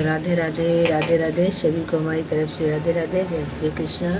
राधे राधे राधे राधे। सभी को हमारी तरफ से राधे राधे, जय श्री कृष्ण।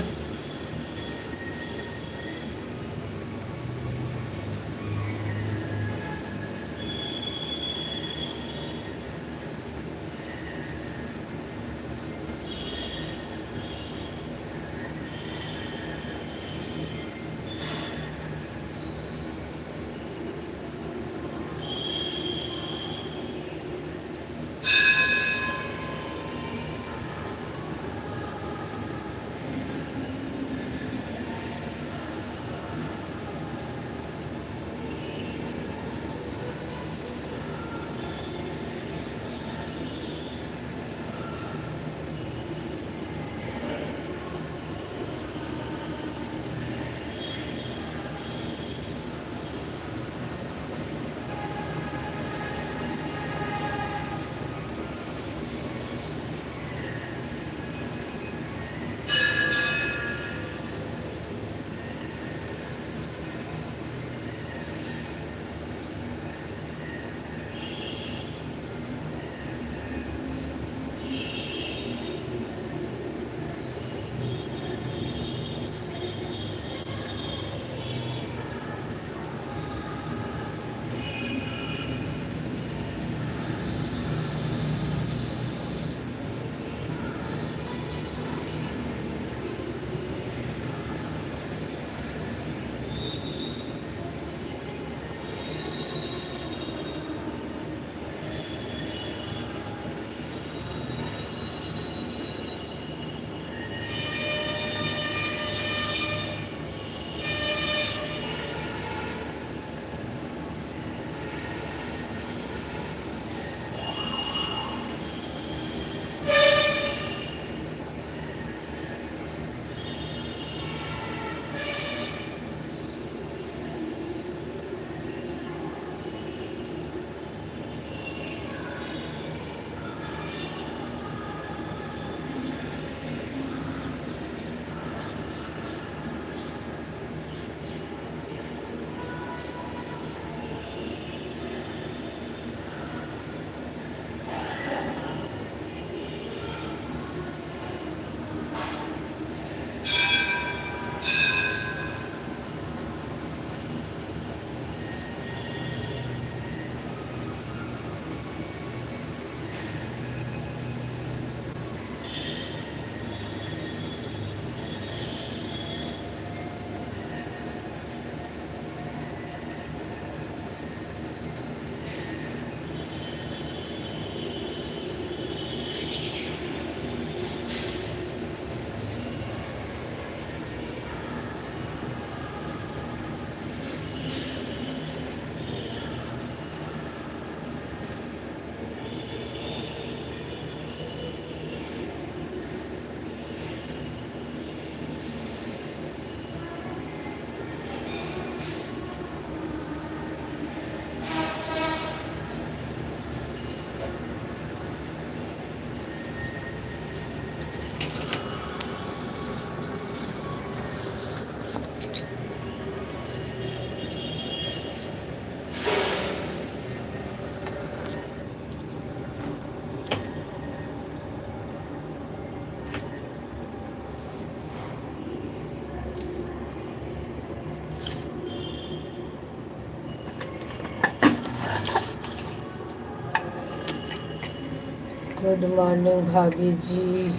गुड मॉर्निंग भाभी जी,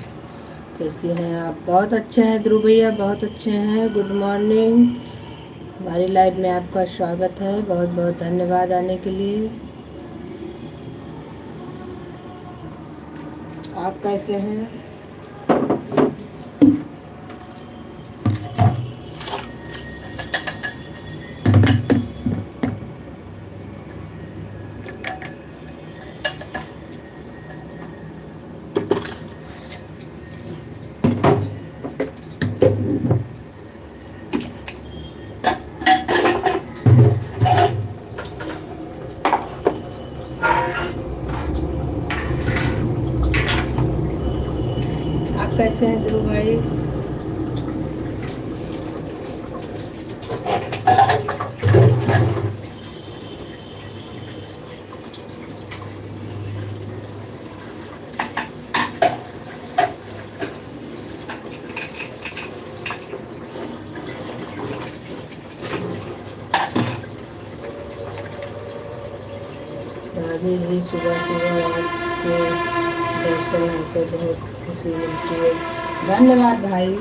कैसे हैं आप? बहुत अच्छे हैं ध्रुव भैया, बहुत अच्छे हैं। गुड मॉर्निंग, हमारी लाइव में आपका स्वागत है। बहुत बहुत धन्यवाद आने के लिए। आप कैसे हैं? कैसे हैं ध्रुव भाई? भाभी जी, सुबह सुबह आपके दर्शन होकर बहुत खुशी मिलती है। धन्यवाद भाई।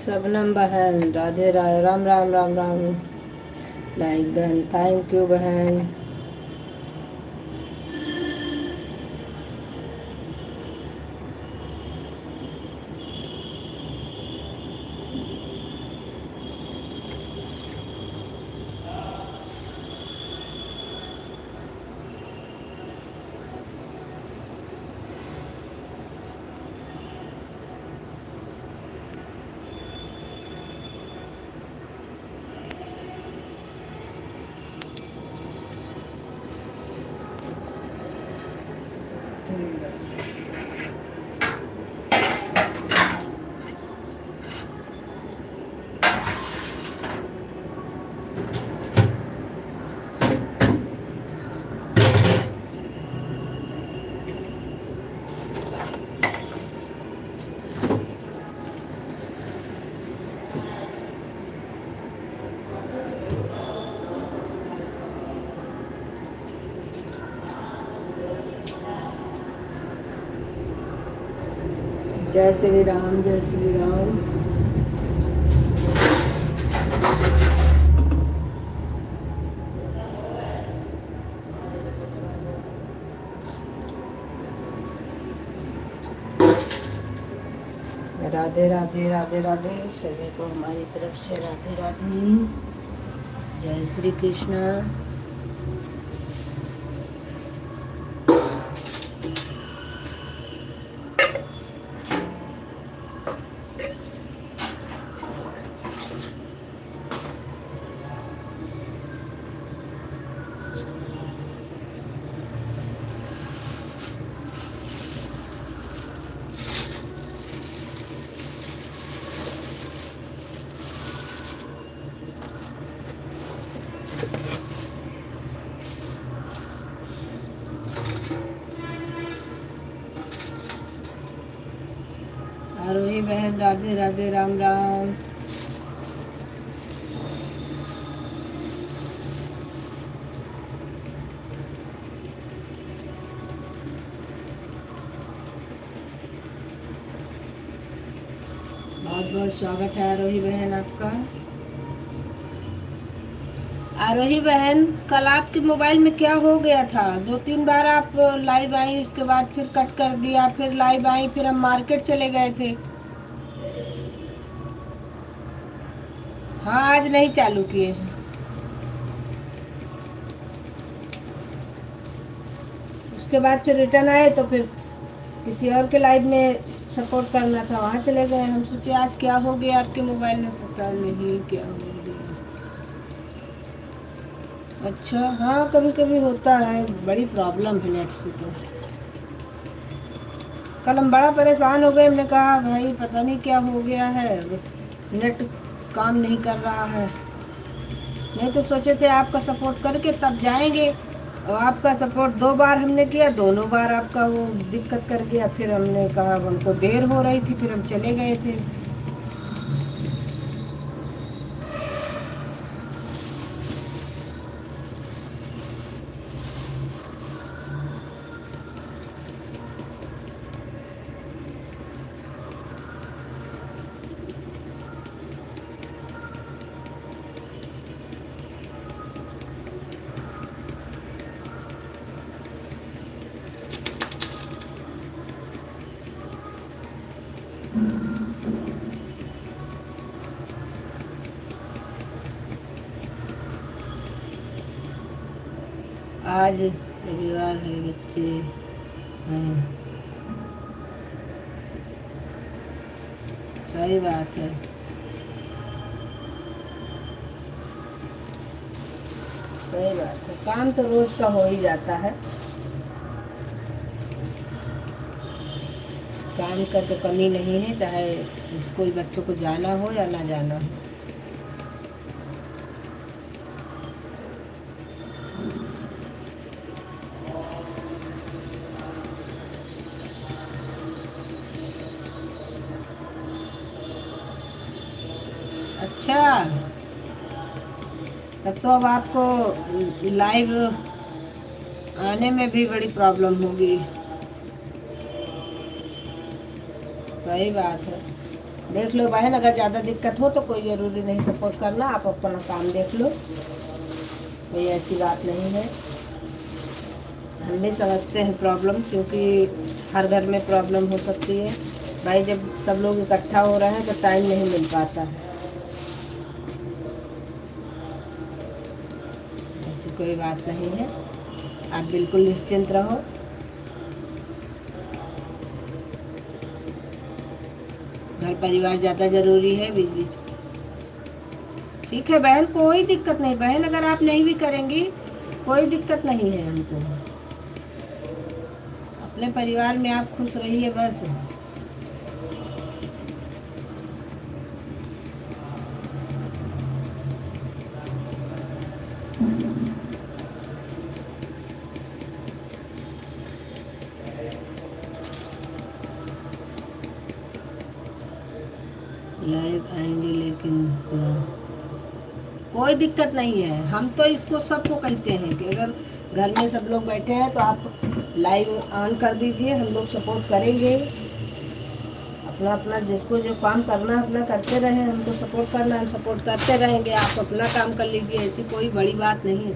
शबनम बहन, Radhe Ram Ram Ram Ram. Like done, thank you बहन। जय श्री राम, जय श्री राम। राधे राधे राधे राधे, सभी को हमारी तरफ से राधे राधे। जय श्री कृष्ण। आरोही बहन, राधे राधे राम राम। बहुत बहुत स्वागत है आरोही बहन आपका। आरोही बहन, कल आपके मोबाइल में क्या हो गया था? 2-3 बार आप लाइव आई, उसके बाद फिर कट कर दिया, फिर लाइव आई, फिर हम मार्केट चले गए थे। हाँ, आज नहीं चालू किए हैं। उसके बाद फिर रिटर्न आए तो फिर किसी और के लाइव में सपोर्ट करना था, वहाँ चले गए। हम सोचे आज क्या हो गया आपके मोबाइल में, पता नहीं क्या हो गया। अच्छा, हाँ, कभी कभी होता है, बड़ी प्रॉब्लम है नेट से। तो कल हम बड़ा परेशान हो गए। हमने कहा भाई पता नहीं क्या हो गया है, नेट काम नहीं कर रहा है। नहीं तो सोचे थे आपका सपोर्ट करके तब जाएंगे, और आपका सपोर्ट 2 बार हमने किया, दोनों बार आपका वो दिक्कत कर गया। फिर हमने कहा हमको देर हो रही थी, फिर हम चले गए थे। आज परिवार है, बच्चे हैं। सही बात है। सही बात है, काम तो रोज का हो ही जाता है। काम का तो कमी नहीं है, चाहे स्कूल बच्चों को जाना हो या ना जाना हो। अच्छा, तब तो अब आपको लाइव आने में भी बड़ी प्रॉब्लम होगी। सही बात है। देख लो बहन, अगर ज़्यादा दिक्कत हो तो कोई ज़रूरी नहीं सपोर्ट करना, आप अपना काम देख लो, कोई ऐसी बात नहीं है। हम भी समझते हैं प्रॉब्लम, क्योंकि हर घर में प्रॉब्लम हो सकती है भाई। जब सब लोग इकट्ठा हो रहे हैं तो टाइम नहीं मिल पाता है। ऐसी कोई बात नहीं है, आप बिल्कुल निश्चिंत रहो। घर परिवार ज़्यादा ज़रूरी है बीच बीच। ठीक है बहन, कोई दिक्कत नहीं बहन, अगर आप नहीं भी करेंगी कोई दिक्कत नहीं है हमको। अपने परिवार में आप खुश रहिए बस। लाइव आएंगे लेकिन ना, कोई दिक्कत नहीं है। हम तो इसको सबको कहते हैं कि अगर घर में सब लोग बैठे हैं तो आप लाइव ऑन कर दीजिए, हम लोग सपोर्ट करेंगे। अपना अपना जिसको जो काम करना है अपना करते रहें, हमको सपोर्ट करना हम सपोर्ट करते रहेंगे। आप अपना काम कर लीजिए, ऐसी कोई बड़ी बात नहीं है।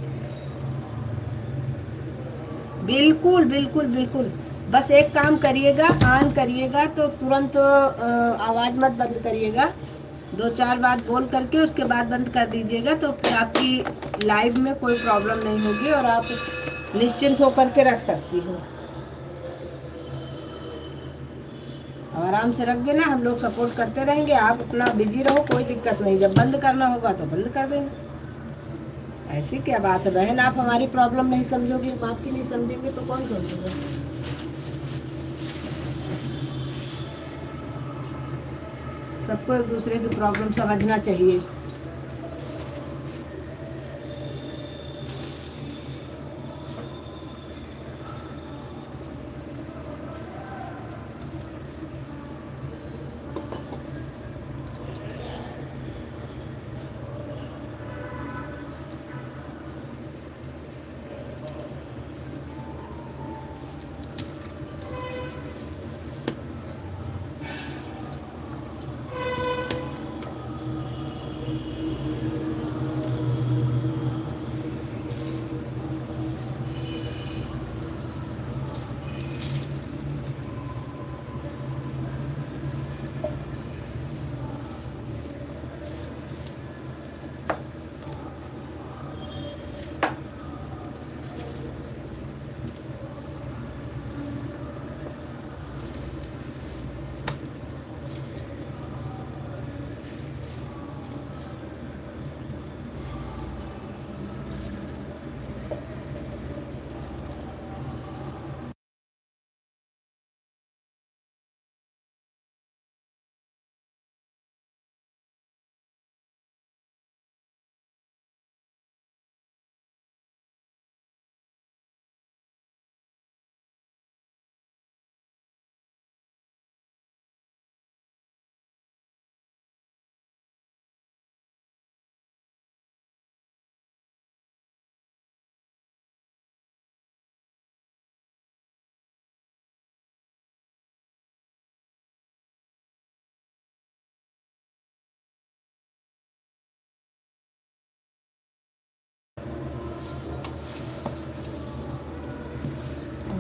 बिल्कुल बिल्कुल बिल्कुल, बस एक काम करिएगा, ऑन करिएगा तो तुरंत आवाज़ मत बंद करिएगा, 2-4 बात बोल करके उसके बाद बंद कर दीजिएगा, तो फिर आपकी लाइव में कोई प्रॉब्लम नहीं होगी और आप निश्चिंत होकर के रख सकती हो। आराम से रख देना, हम लोग सपोर्ट करते रहेंगे, आप अपना बिजी रहो, कोई दिक्कत नहीं। जब बंद करना होगा तो बंद कर देंगे। ऐसी क्या बात है बहन, आप हमारी प्रॉब्लम नहीं समझोगी, हम आपकी नहीं समझेंगे तो कौन समझेगा। सबको एक दूसरे की प्रॉब्लम समझना चाहिए।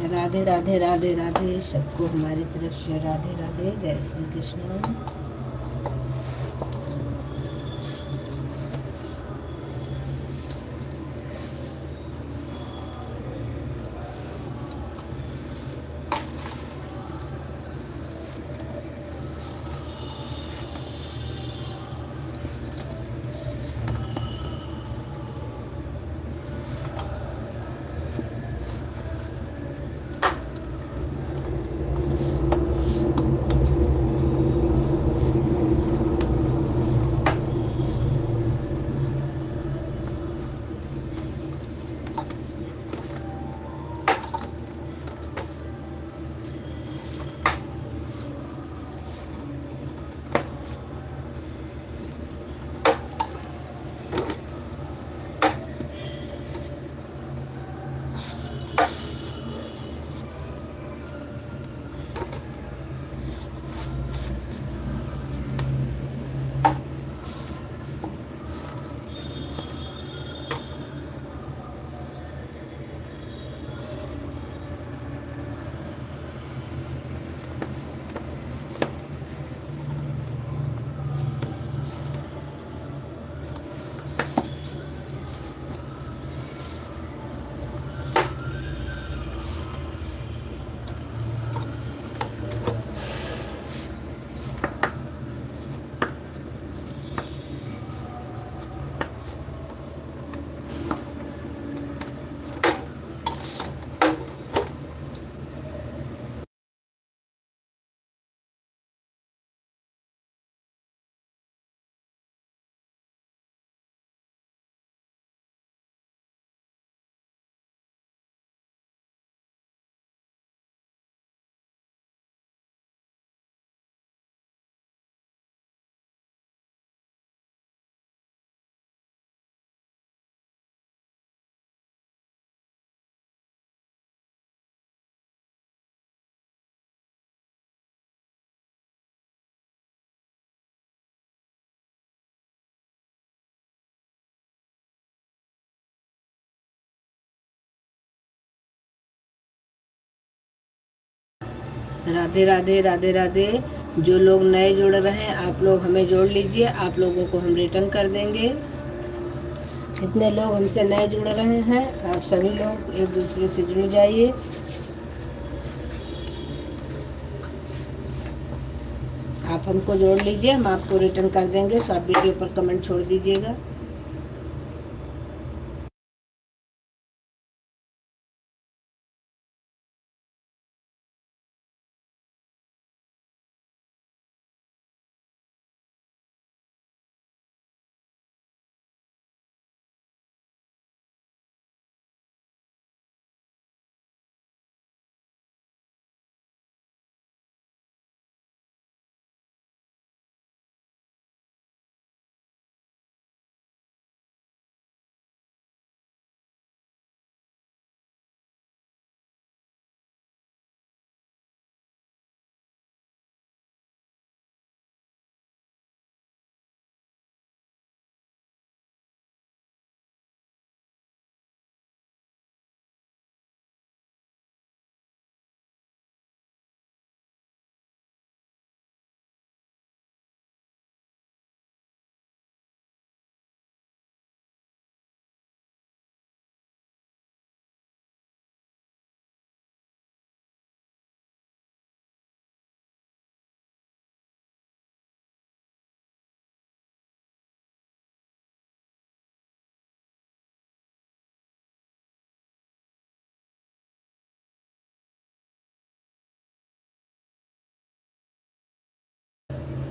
राधे राधे राधे राधे, सबको हमारी तरफ से राधे राधे, जय श्री कृष्ण। राधे राधे राधे राधे। जो लोग नए जुड़ रहे हैं आप लोग हमें जोड़ लीजिए, आप लोगों को हम रिटर्न कर देंगे। जितने लोग हमसे नए जुड़ रहे हैं आप सभी लोग एक दूसरे से जुड़ जाइए। आप हमको जोड़ लीजिए, हम आपको रिटर्न कर देंगे। सब वीडियो पर कमेंट छोड़ दीजिएगा।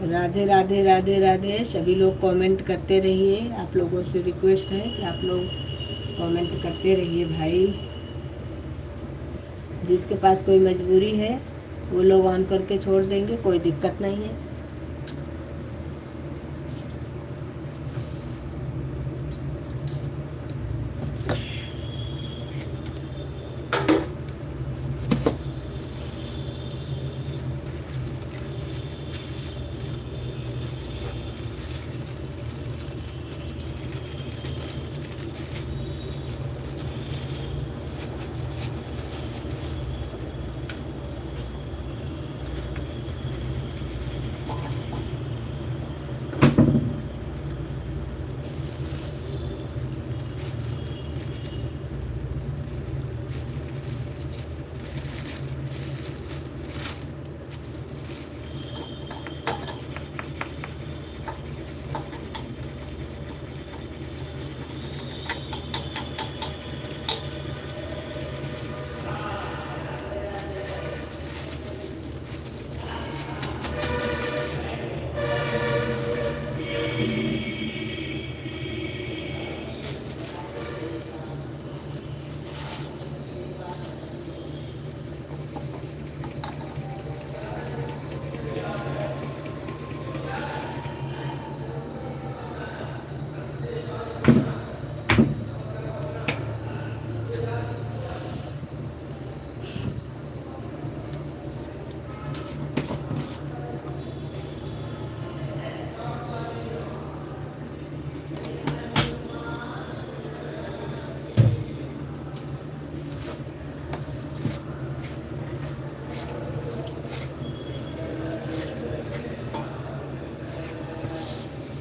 राधे राधे राधे राधे। सभी लोग कमेंट करते रहिए। आप लोगों से रिक्वेस्ट है कि आप लोग कमेंट करते रहिए भाई। जिसके पास कोई मजबूरी है वो लोग ऑन करके छोड़ देंगे, कोई दिक्कत नहीं है।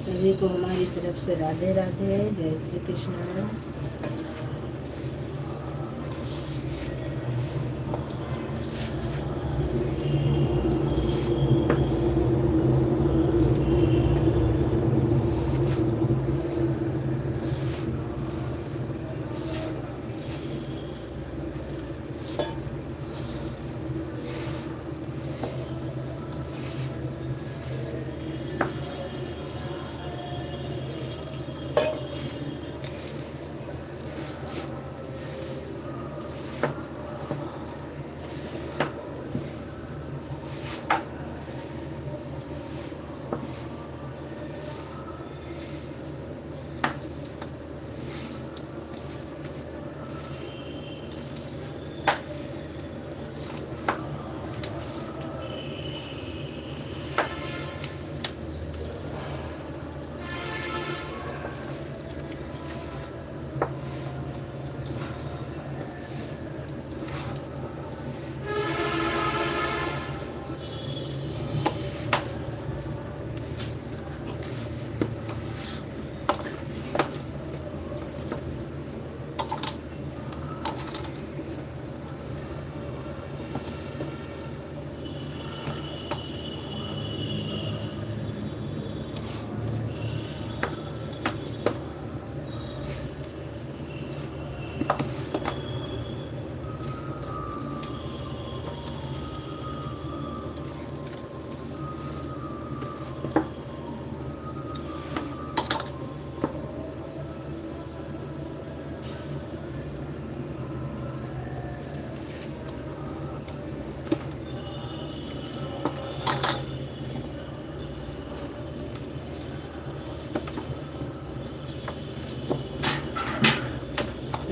सभी को हमारी तरफ से राधे राधे, जय श्री कृष्ण।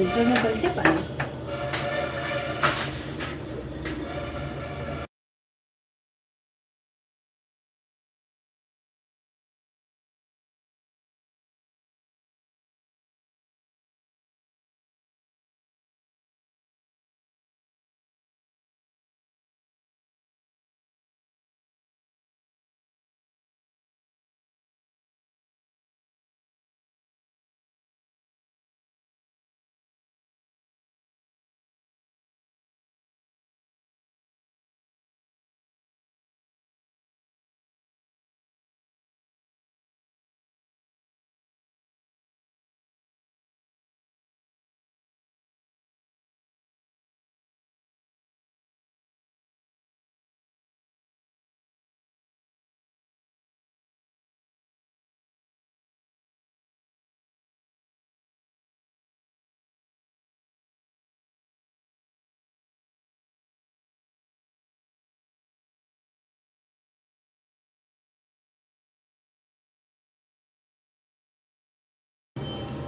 फिल्टर में पलटे पानी।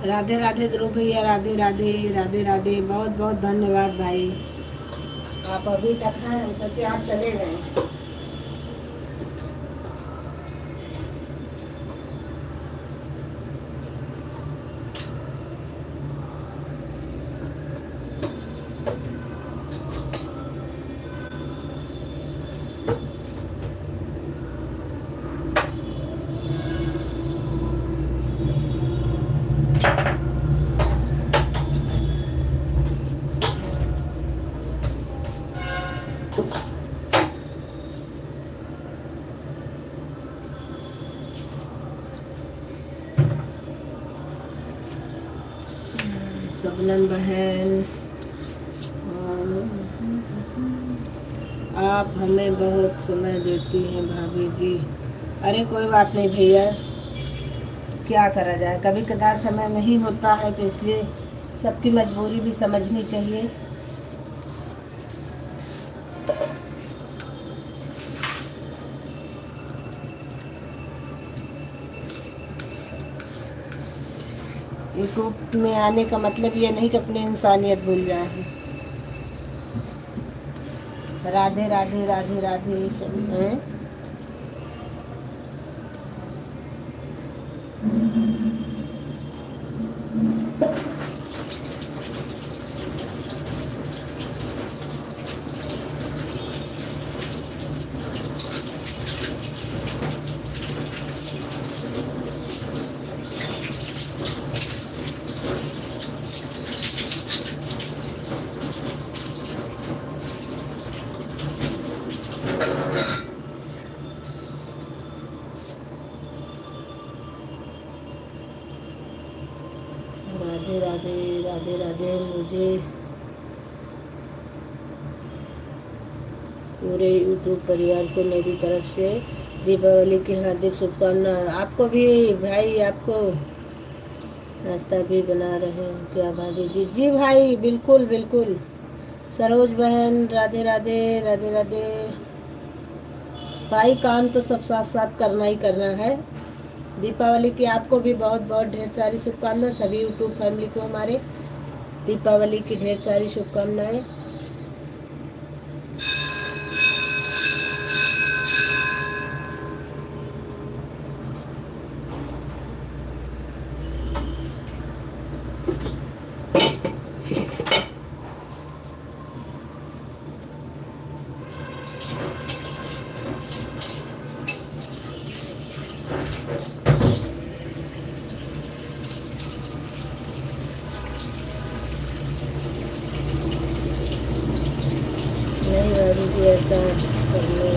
राधे राधे ध्रुव भैया, राधे राधे राधे राधे, बहुत बहुत धन्यवाद भाई। आप अभी तक हैं, हम सोचे आप चले गए। सबनम बहन, आप हमें बहुत समय देती हैं भाभी जी। अरे कोई बात नहीं भैया, क्या करा जाए, कभी कदार समय नहीं होता है, तो इसलिए सबकी मजबूरी भी समझनी चाहिए। यूट्यूब में आने का मतलब ये नहीं कि अपनी इंसानियत भूल जाए। राधे राधे राधे राधे सभी हैं। राधे राधे राधे राधे। मुझे पूरे यूट्यूब परिवार को मेरी तरफ से दीपावली की हार्दिक शुभकामनाएं। आपको भी भाई, आपको नाश्ता भी बना रहे हैं क्या भाभी जी? जी भाई, बिल्कुल बिल्कुल। सरोज बहन, राधे राधे राधे राधे। भाई काम तो सब साथ साथ करना ही करना है। दीपावली की आपको भी बहुत बहुत ढेर सारी शुभकामनाएं। सभी यूट्यूब फैमिली को हमारे दीपावली की ढेर सारी शुभकामनाएं। नहीं भाभी जी, ऐसा करने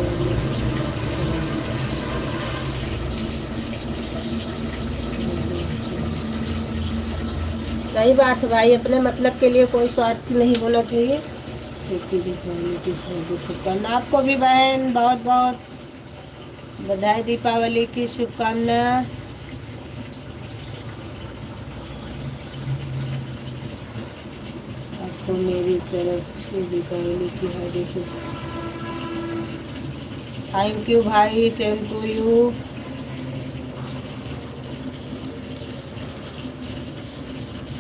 सही बात है भाई, अपने मतलब के लिए कोई स्वार्थ नहीं होना चाहिए। शुभकामना आपको भी बहन, बहुत बहुत बधाई, दीपावली की शुभकामना। आपको मेरी तरफ से दीपावली की हार्दिक शुभकामनाएं। थैंक यू भाई, सेम टू यू।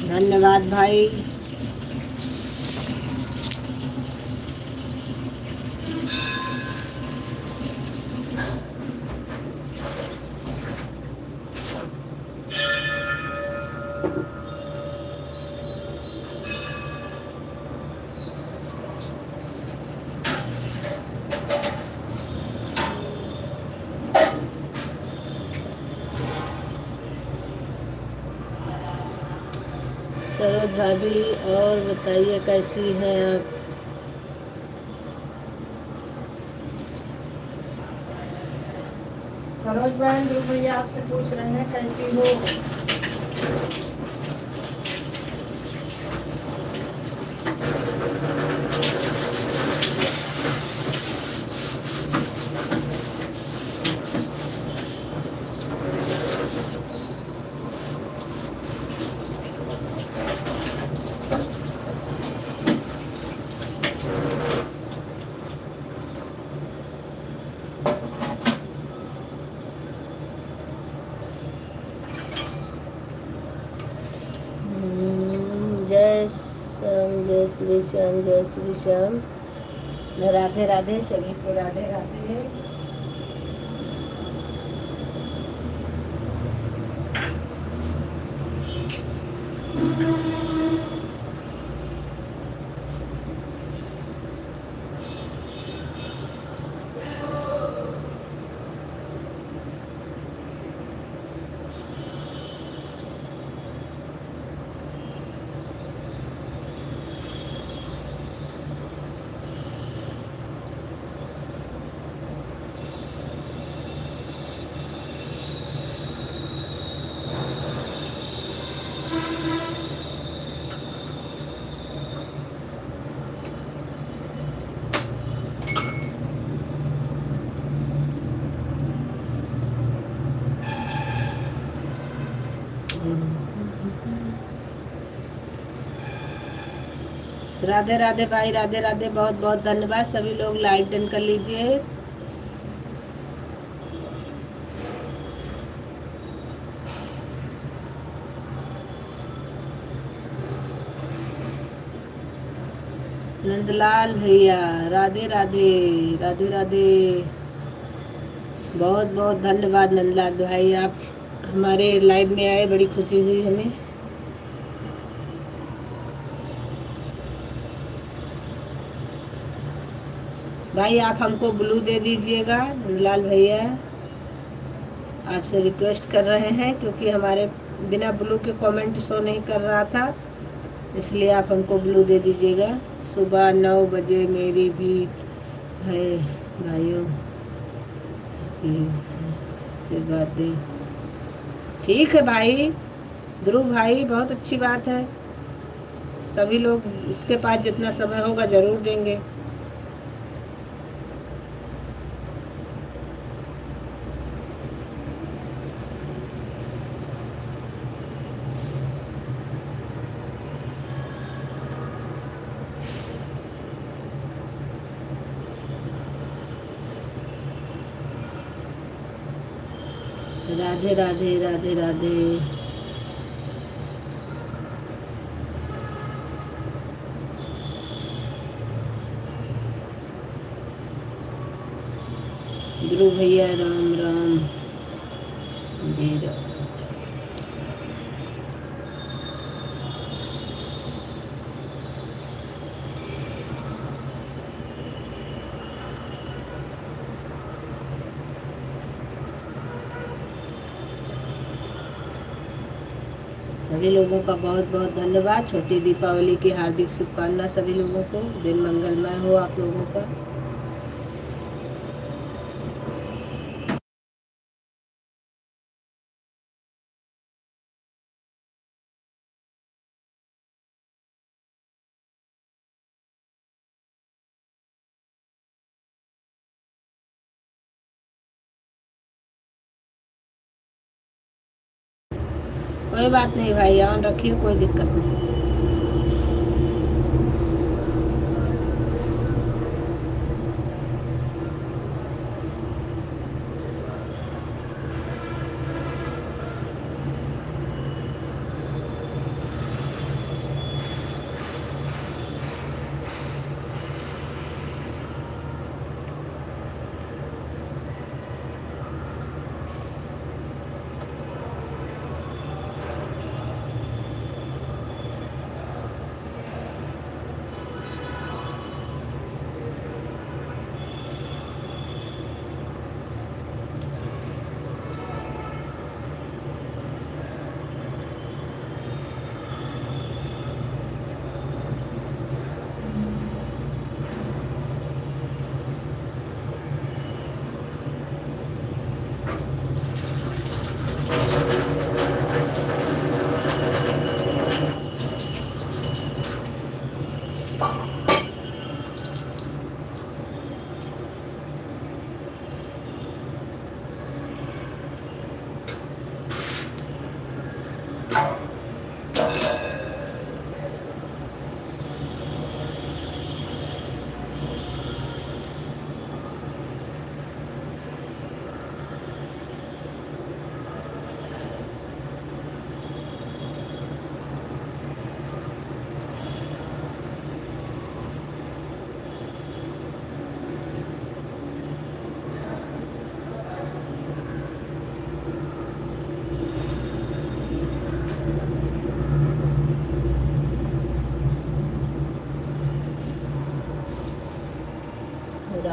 धन्यवाद भाई। सरोज भाभी और बताइए कैसी हैं आप। सरोज बहन ध्रुव भैया आपसे पूछ रहे हैं कैसी हो। जय श्याम, जय श्री श्याम, जय श्री श्याम। राधे राधे सभी को, राधे राधे। राधे राधे भाई, राधे राधे। बहुत बहुत धन्यवाद। सभी लोग लाइक डन कर लीजिए। नंदलाल भैया राधे राधे, राधे राधे। बहुत बहुत धन्यवाद नंदलाल भाई, आप हमारे लाइव में आए, बड़ी खुशी हुई हमें। भाई आप हमको ब्लू दे दीजिएगा। नंदलाल भैया आपसे रिक्वेस्ट कर रहे हैं, क्योंकि हमारे बिना ब्लू के कमेंट शो नहीं कर रहा था, इसलिए आप हमको ब्लू दे दीजिएगा। सुबह 9 बजे मेरी भी है भाइयों की आशीर्वाद। ठीक है भाई ध्रुव भाई, बहुत अच्छी बात है। सभी लोग इसके पास जितना समय होगा ज़रूर देंगे। राधे राधे, राधे राधे। ध्रुव भैया राम राम जी राम। सभी लोगों का बहुत बहुत धन्यवाद। छोटी दीपावली की हार्दिक शुभकामनाएं सभी लोगों को। दिन मंगलमय हो आप लोगों का। कोई बात नहीं भाई, ऑन रखिए, कोई दिक्कत नहीं।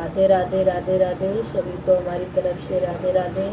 राधे राधे राधे राधे, सभी को हमारी तरफ से राधे राधे।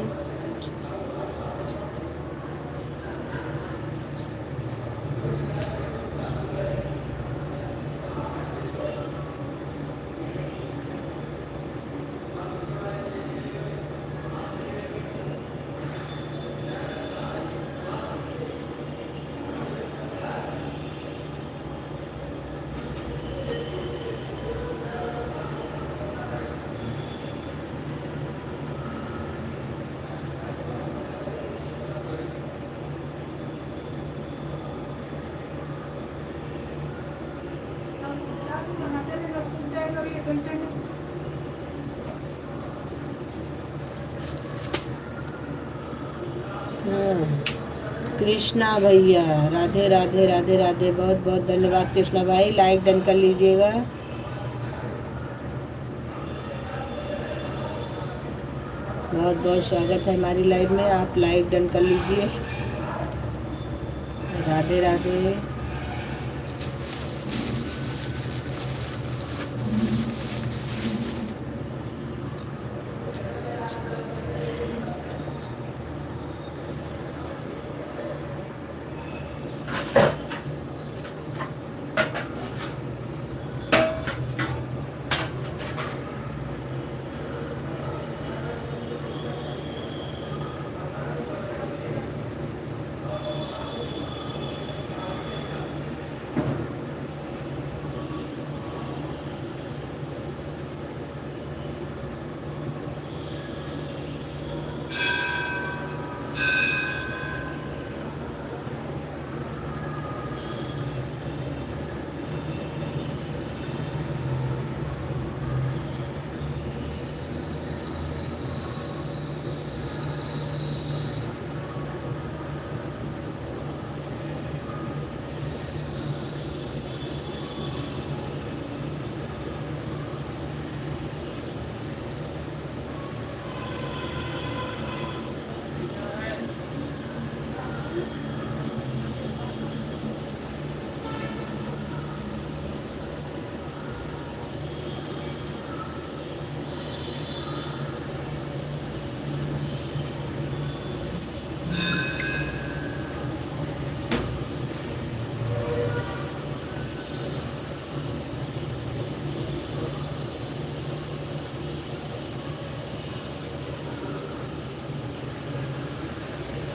कृष्णा भैया राधे राधे राधे राधे, बहुत बहुत धन्यवाद कृष्णा भाई। लाइक डन कर लीजिएगा। बहुत बहुत स्वागत है हमारी लाइव में, आप लाइक डन कर लीजिए। राधे राधे।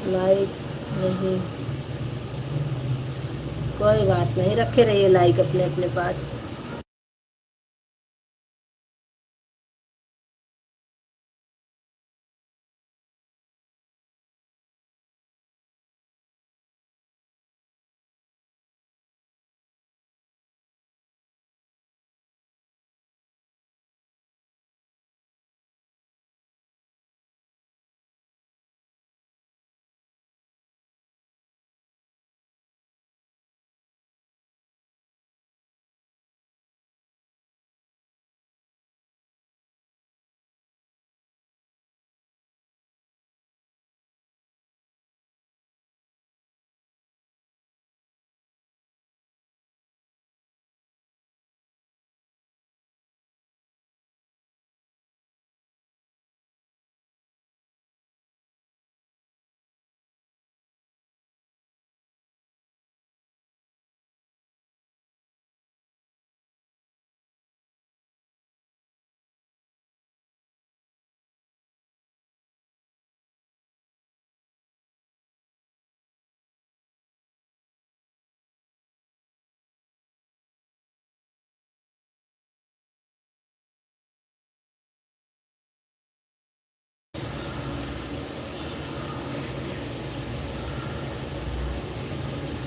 लाइक नहीं, कोई बात नहीं, रखे रहिए लाइक अपने अपने पास।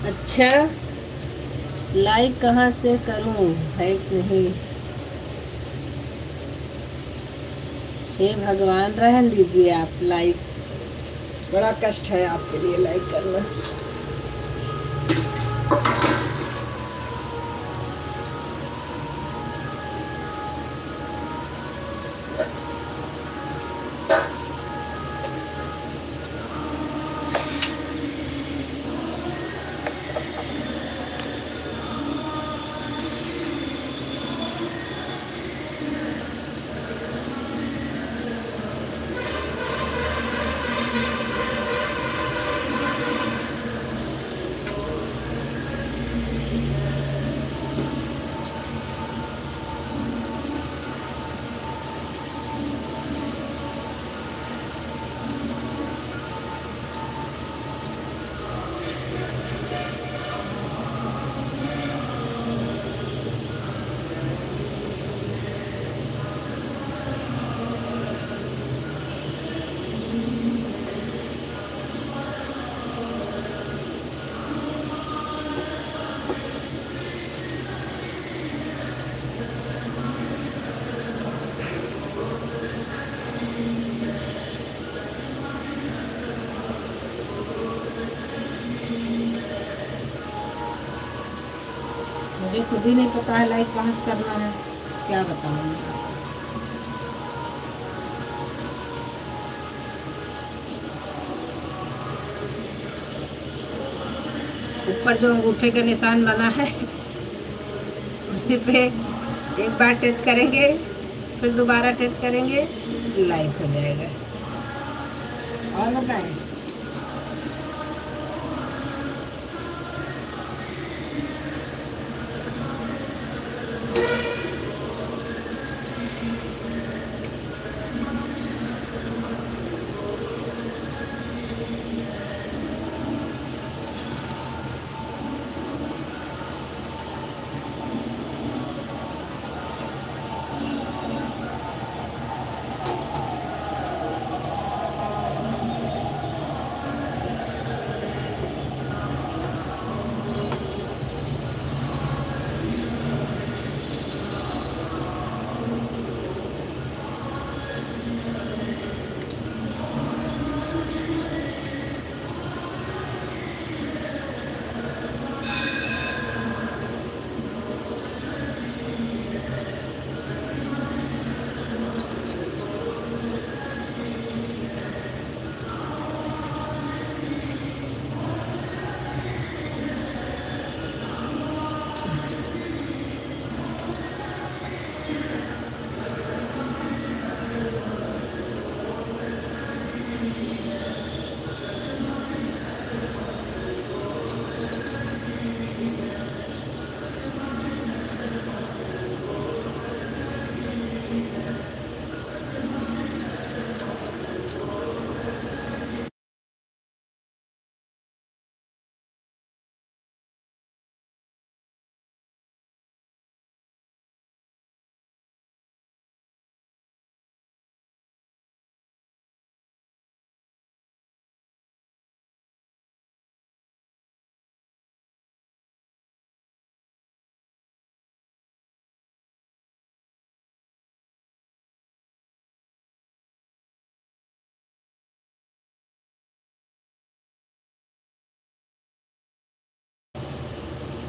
अच्छा, लाइक कहाँ से करूं, है नहीं? हे भगवान, रहन दीजिए आप लाइक, बड़ा कष्ट है आपके लिए लाइक करना। मुझे खुद ही नहीं पता है लाइक कहाँ से करना है, क्या बताऊँ मैं आपको। ऊपर जो अंगूठे का निशान बना है उसी पे एक बार टच करेंगे, फिर दोबारा टच करेंगे, लाइक हो जाएगा। और बताएं।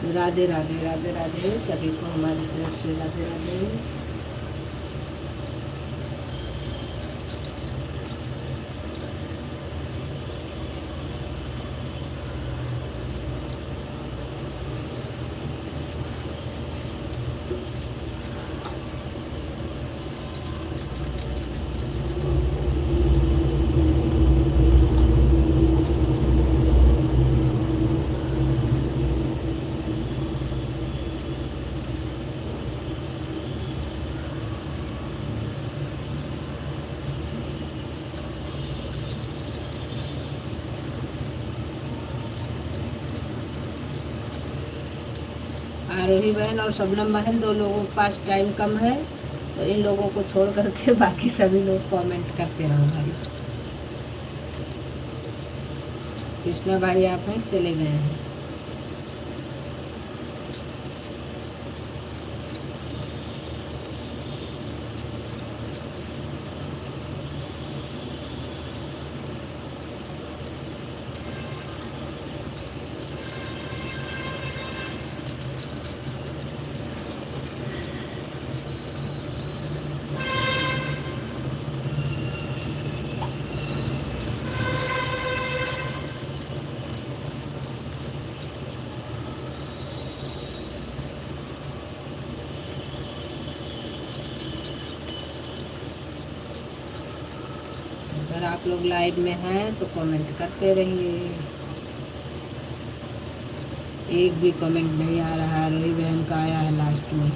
राधे राधे राधे राधे, सभी को हमारी तरफ से राधे राधे। आरोही बहन और शबनम बहन, दो लोगों के पास टाइम कम है, तो इन लोगों को छोड़ करके बाकी सभी लोग कमेंट करते रहो भाई। कृष्णा भाई आप हैं, चले गए हैं। अगर आप लोग लाइव में हैं तो कमेंट करते रहिए। एक भी कमेंट नहीं आ रहा है, रोही बहन का आया है लास्ट में।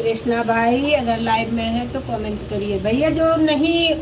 कृष्णा भाई, अगर लाइव में है तो कमेंट करिए। भैया जो नहीं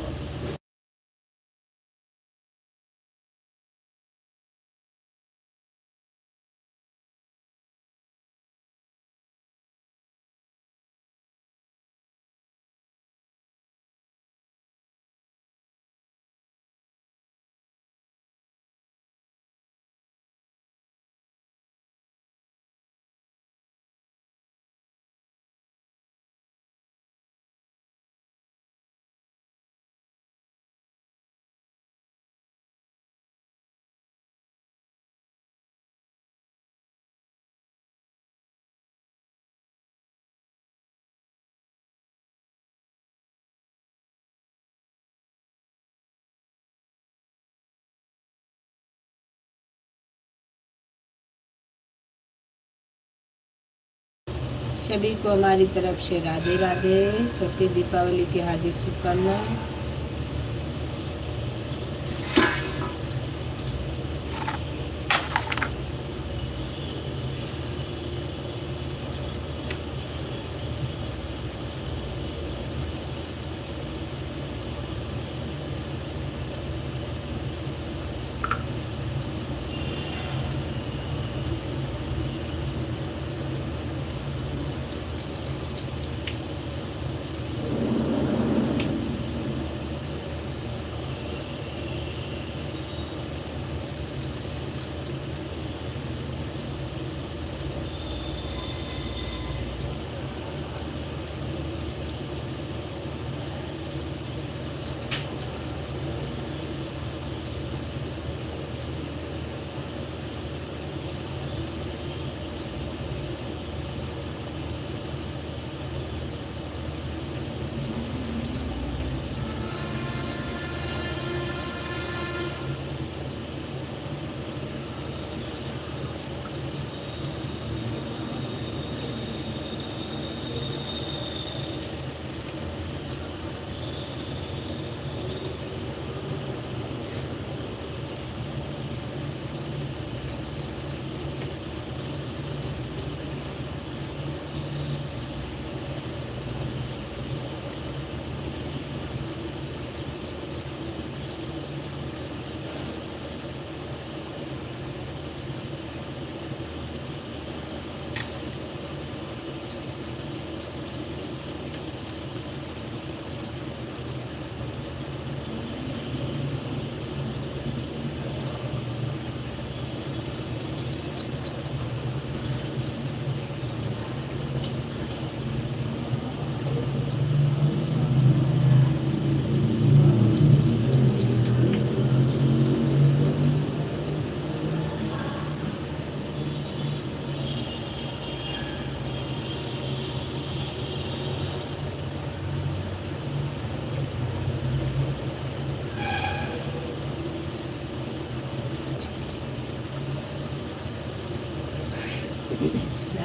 सभी को हमारी तरफ से राधे राधे, छोटी दीपावली की हार्दिक शुभकामनाएं।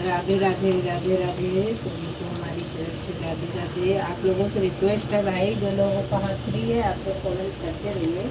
राधे राधे राधे राधे, सभी को हमारी तरफ से राधे राधे। आप लोगों से रिक्वेस्ट है भाई, जो लोगों का हाथ फ्री है आप लोग कमेंट करते रहिए।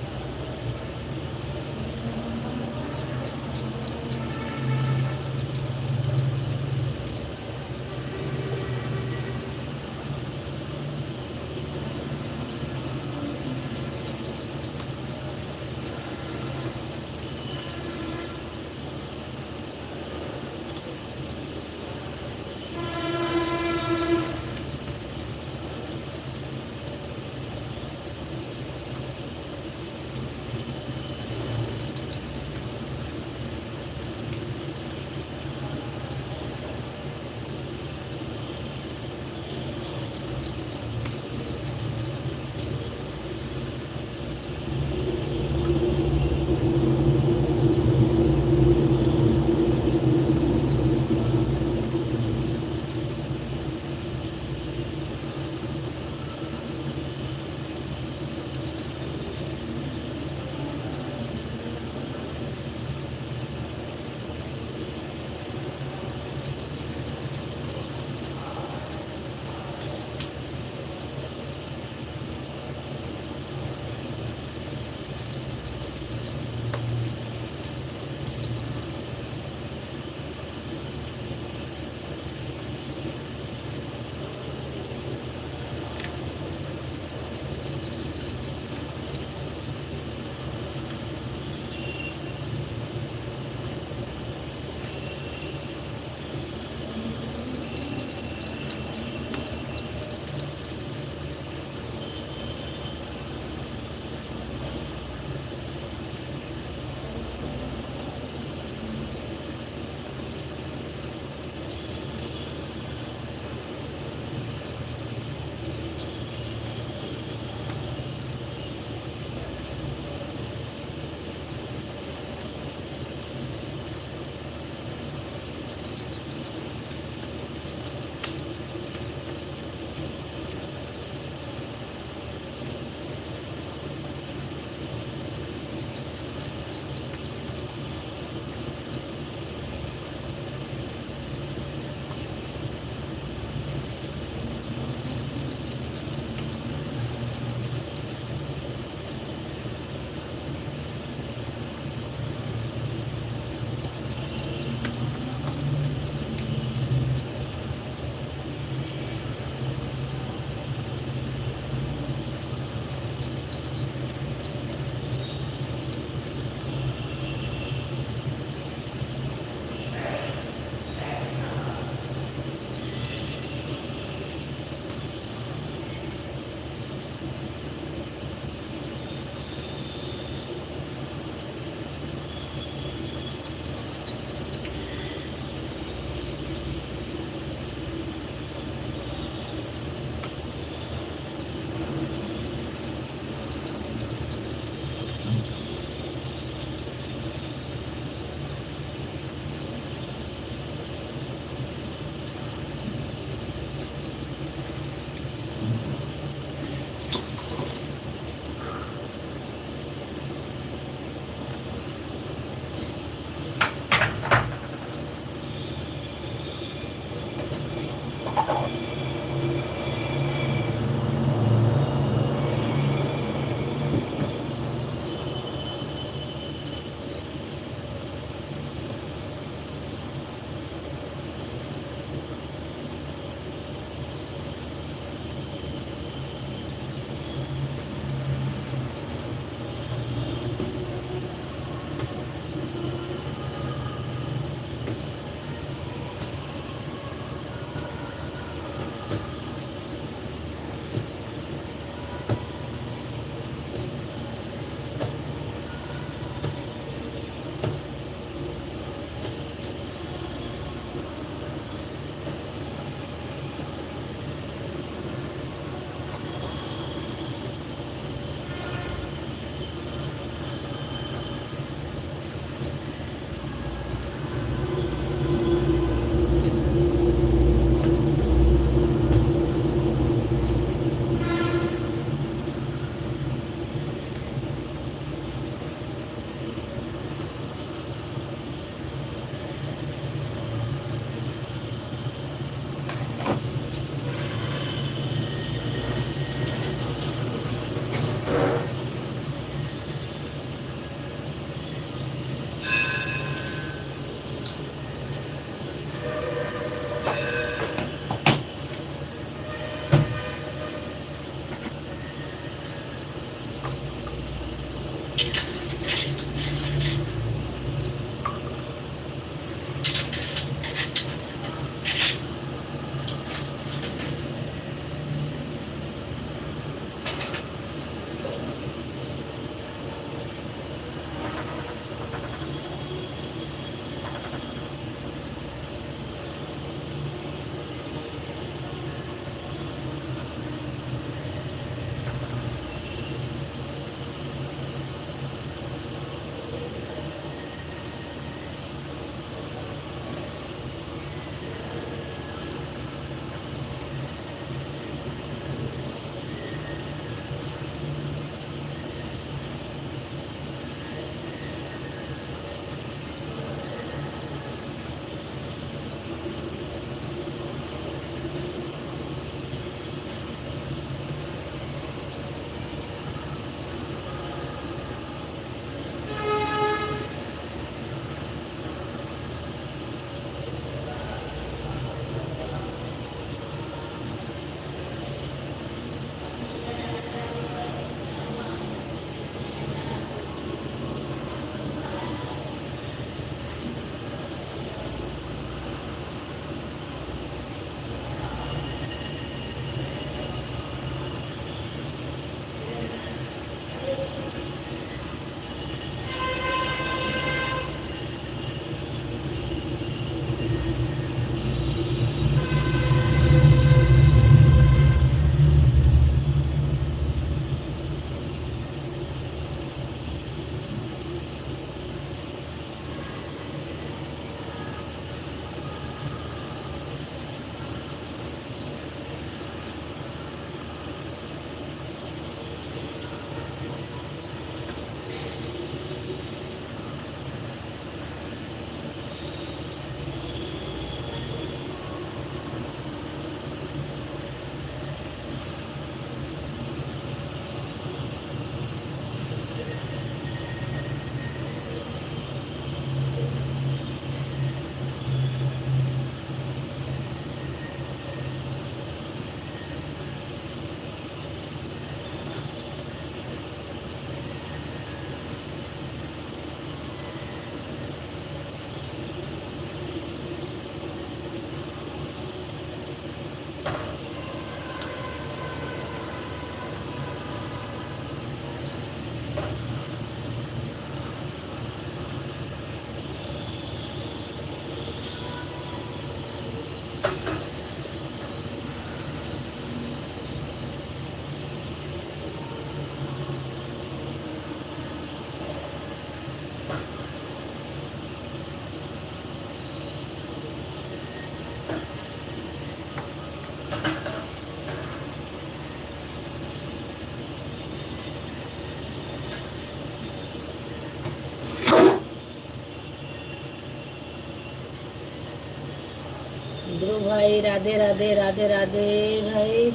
ध्रुव भाई राधे राधे राधे राधे भाई।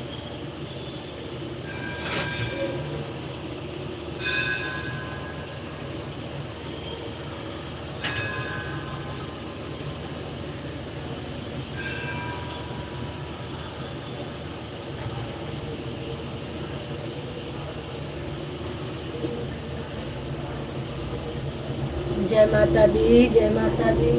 जय माता दी, जय माता दी।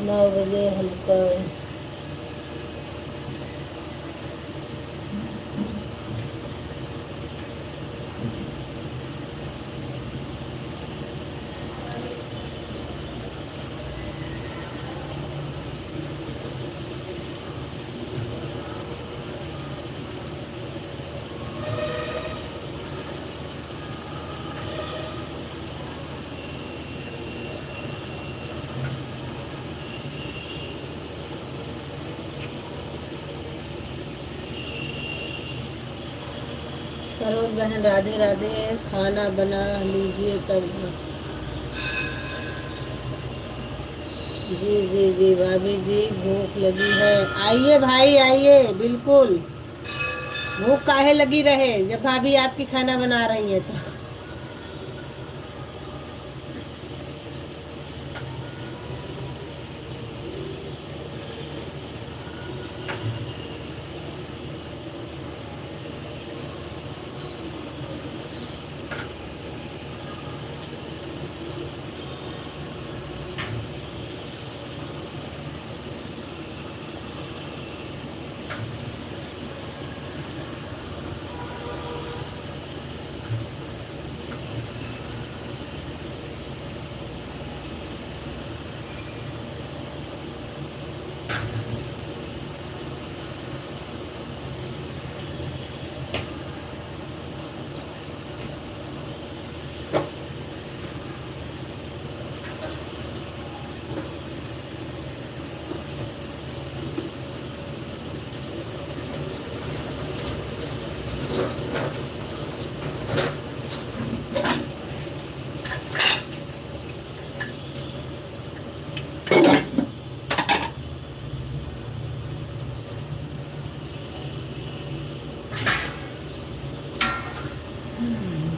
नौ बजे हमको सरोज बहन राधे राधे। खाना बना लीजिए तब। जी जी जी भाभी जी, भूख लगी है। आइए भाई आइए, बिल्कुल। भूख काहे लगी रहे जब भाभी आपकी खाना बना रही है तो।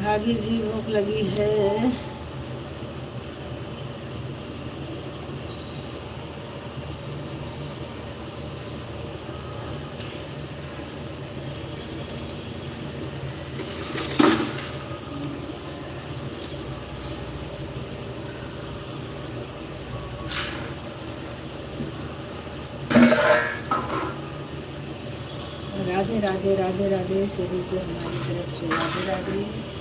भाभी जी भूख लगी है। राधे राधे राधे राधे, सभी को हमारी तरफ से राधे राधे।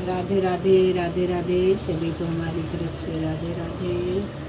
राधे राधे राधे राधे सभी को हमारी तरफ से राधे राधे।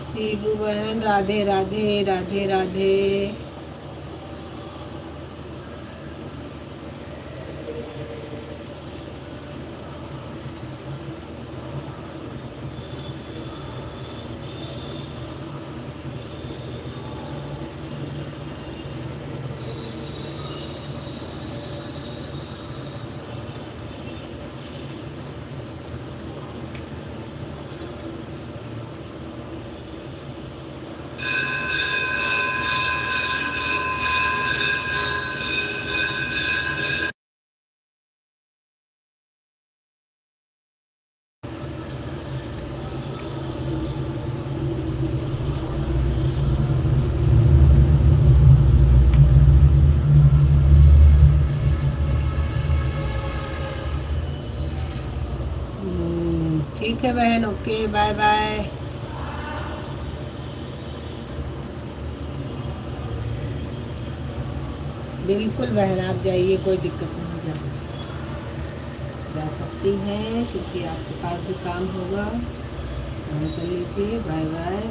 सीबू बहन राधे राधे राधे राधे। ठीक है बहन, ओके बाय बाय। बिल्कुल बहन आप जाइए, कोई दिक्कत नहीं, जा सकती हैं क्योंकि आपके पास भी काम होगा, काम कर लीजिए। Bye bye.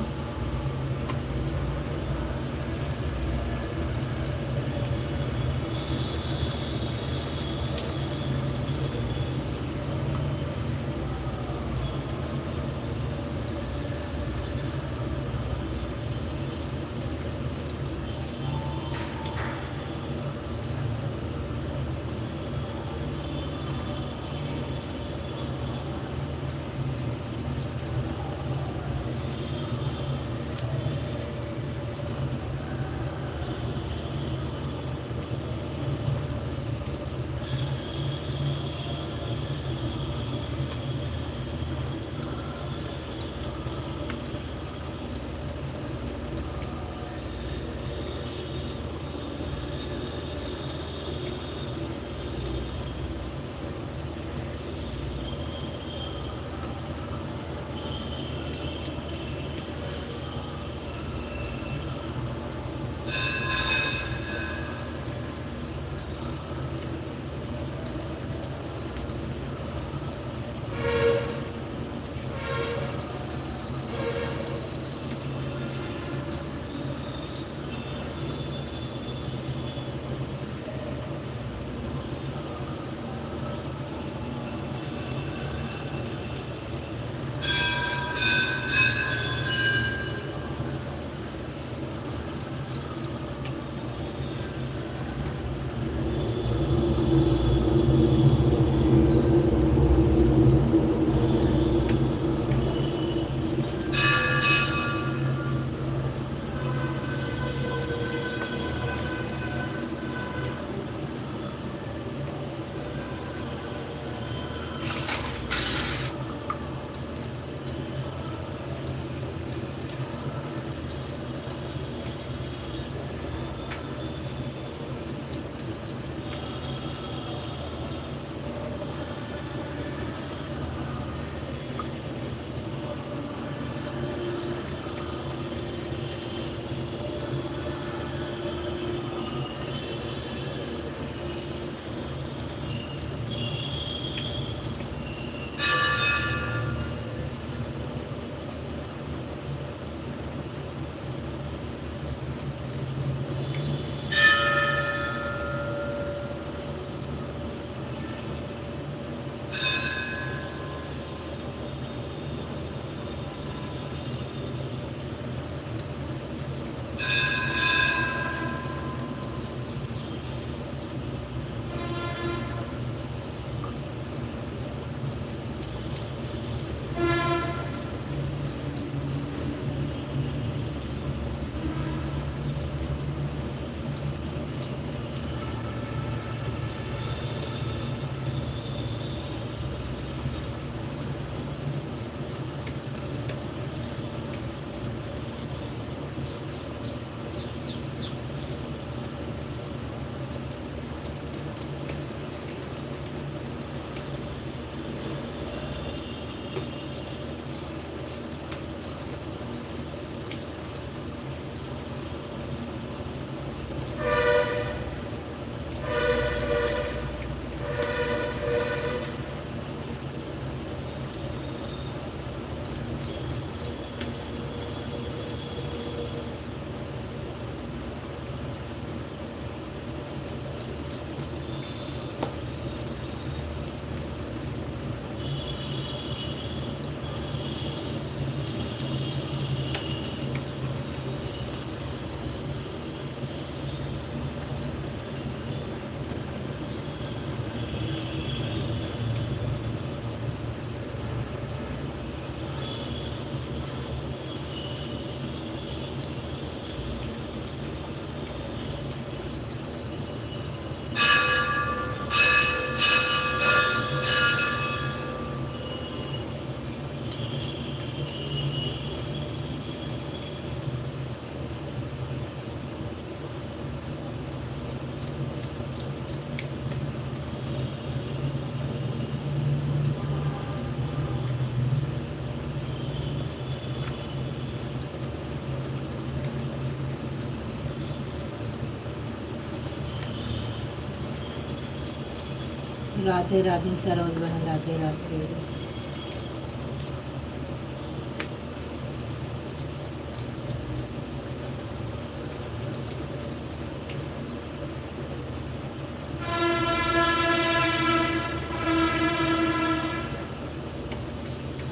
राधे राधे सरोज बहन, राधे राधे।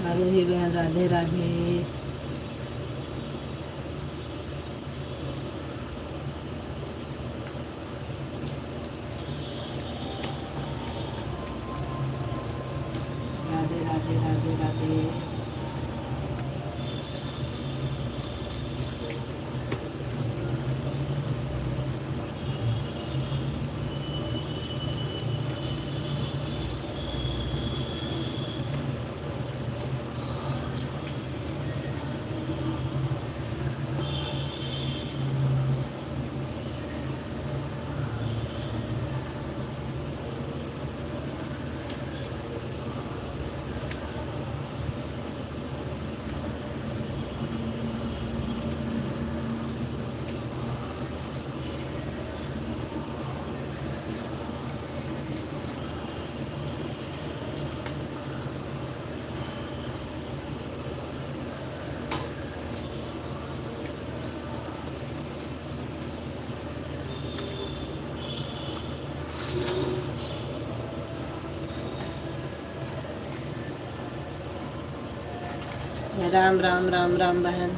आरोही बहन, राधे राधे। राधे राधे राधे राधे। राम राम राम राम बहन।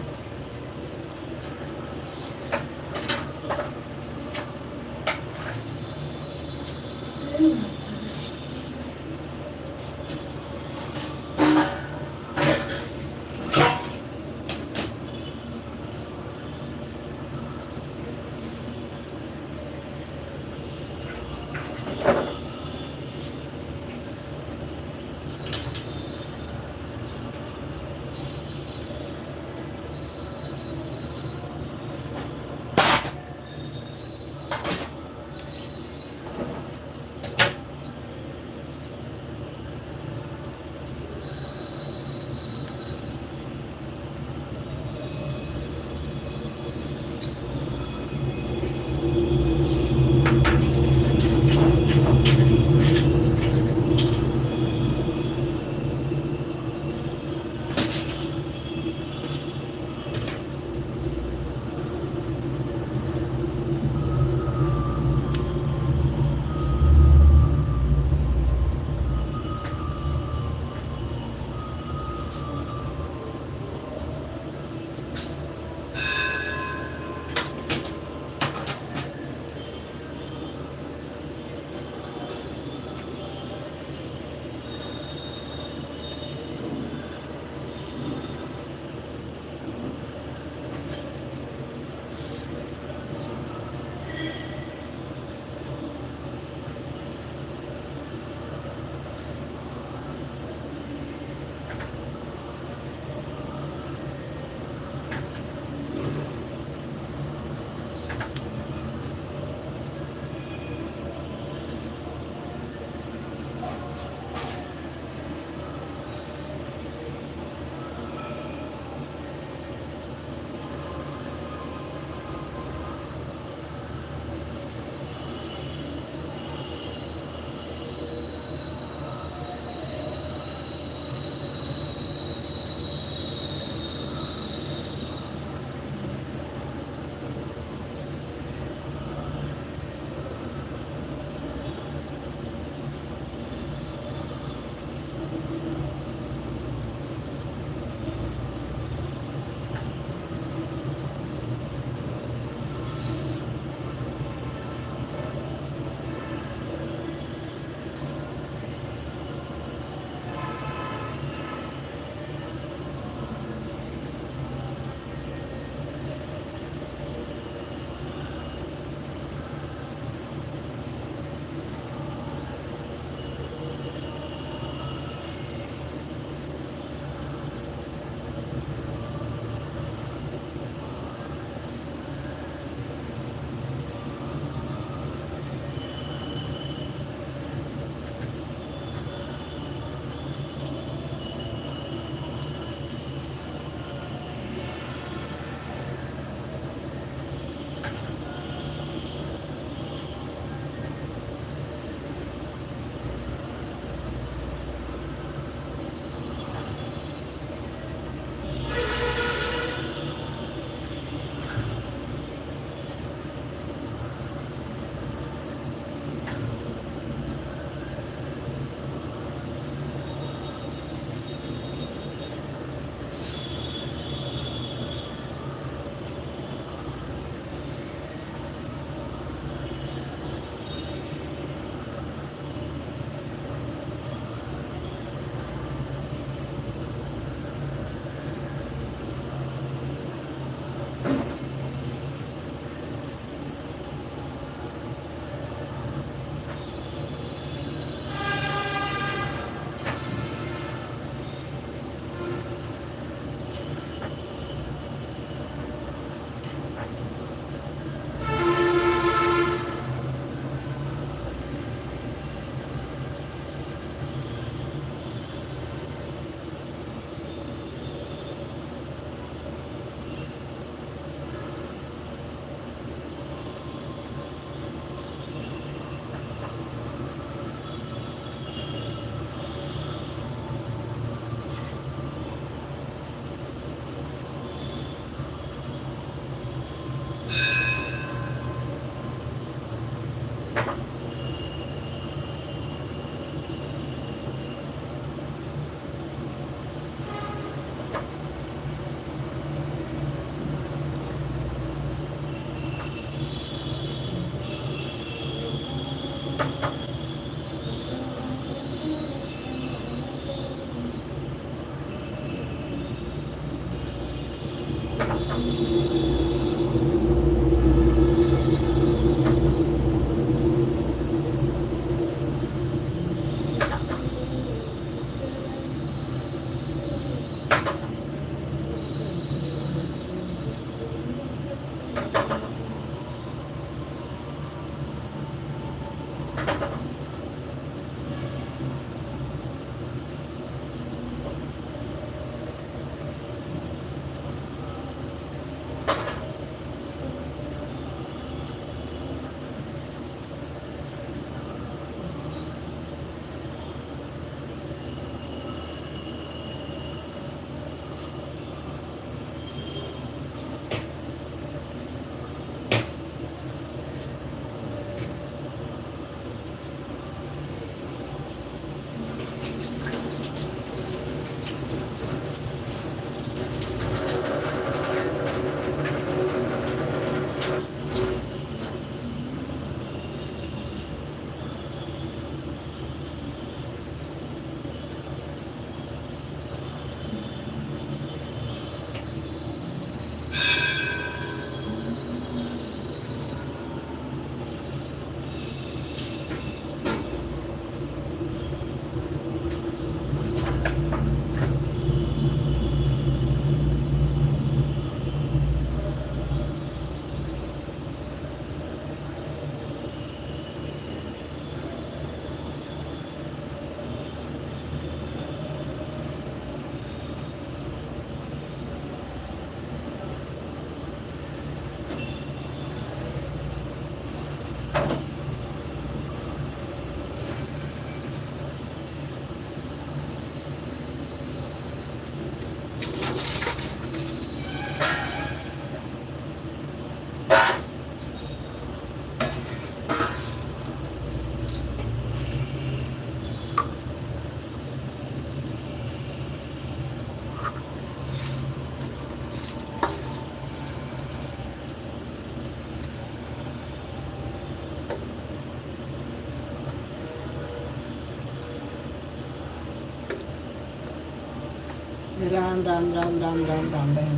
राम राम राम राम राम राम बहन।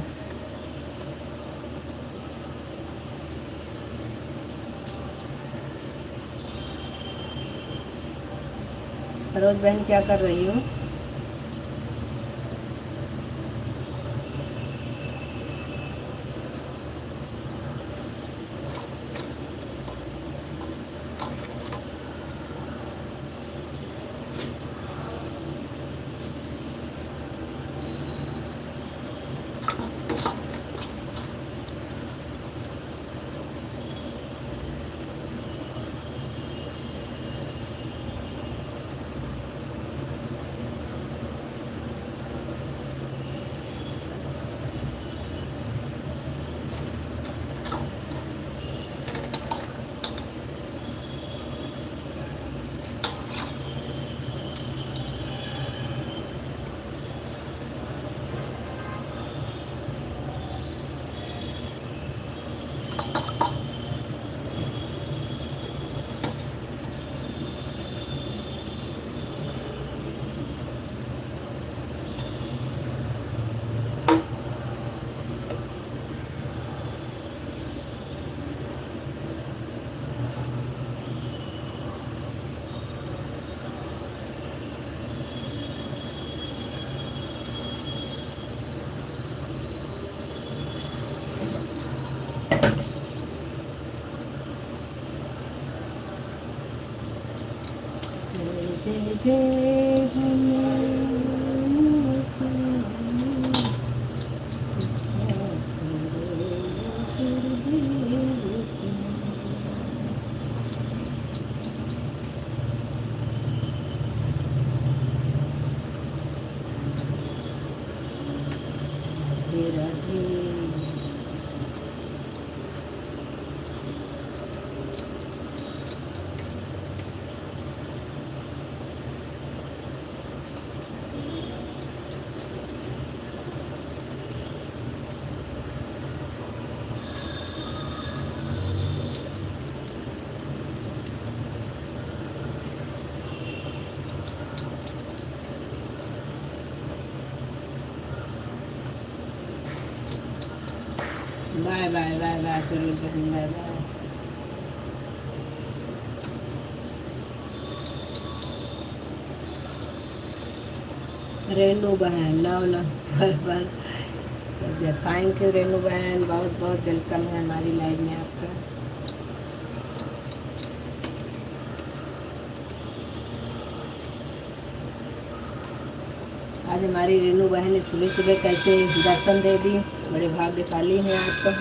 सरोज बहन क्या कर रही हो? बाय बाय बाय बाय सुरुल बहन, बाय बाय। रेनू बहन 9 नंबर पर थैंक यू रेनू बहन, बहुत बहुत वेलकम है हमारी लाइव में आपका। आज हमारी रेनू बहन ने सुबह सुबह कैसे दर्शन दे दी, बड़े भाग्यशाली हैं आज तो।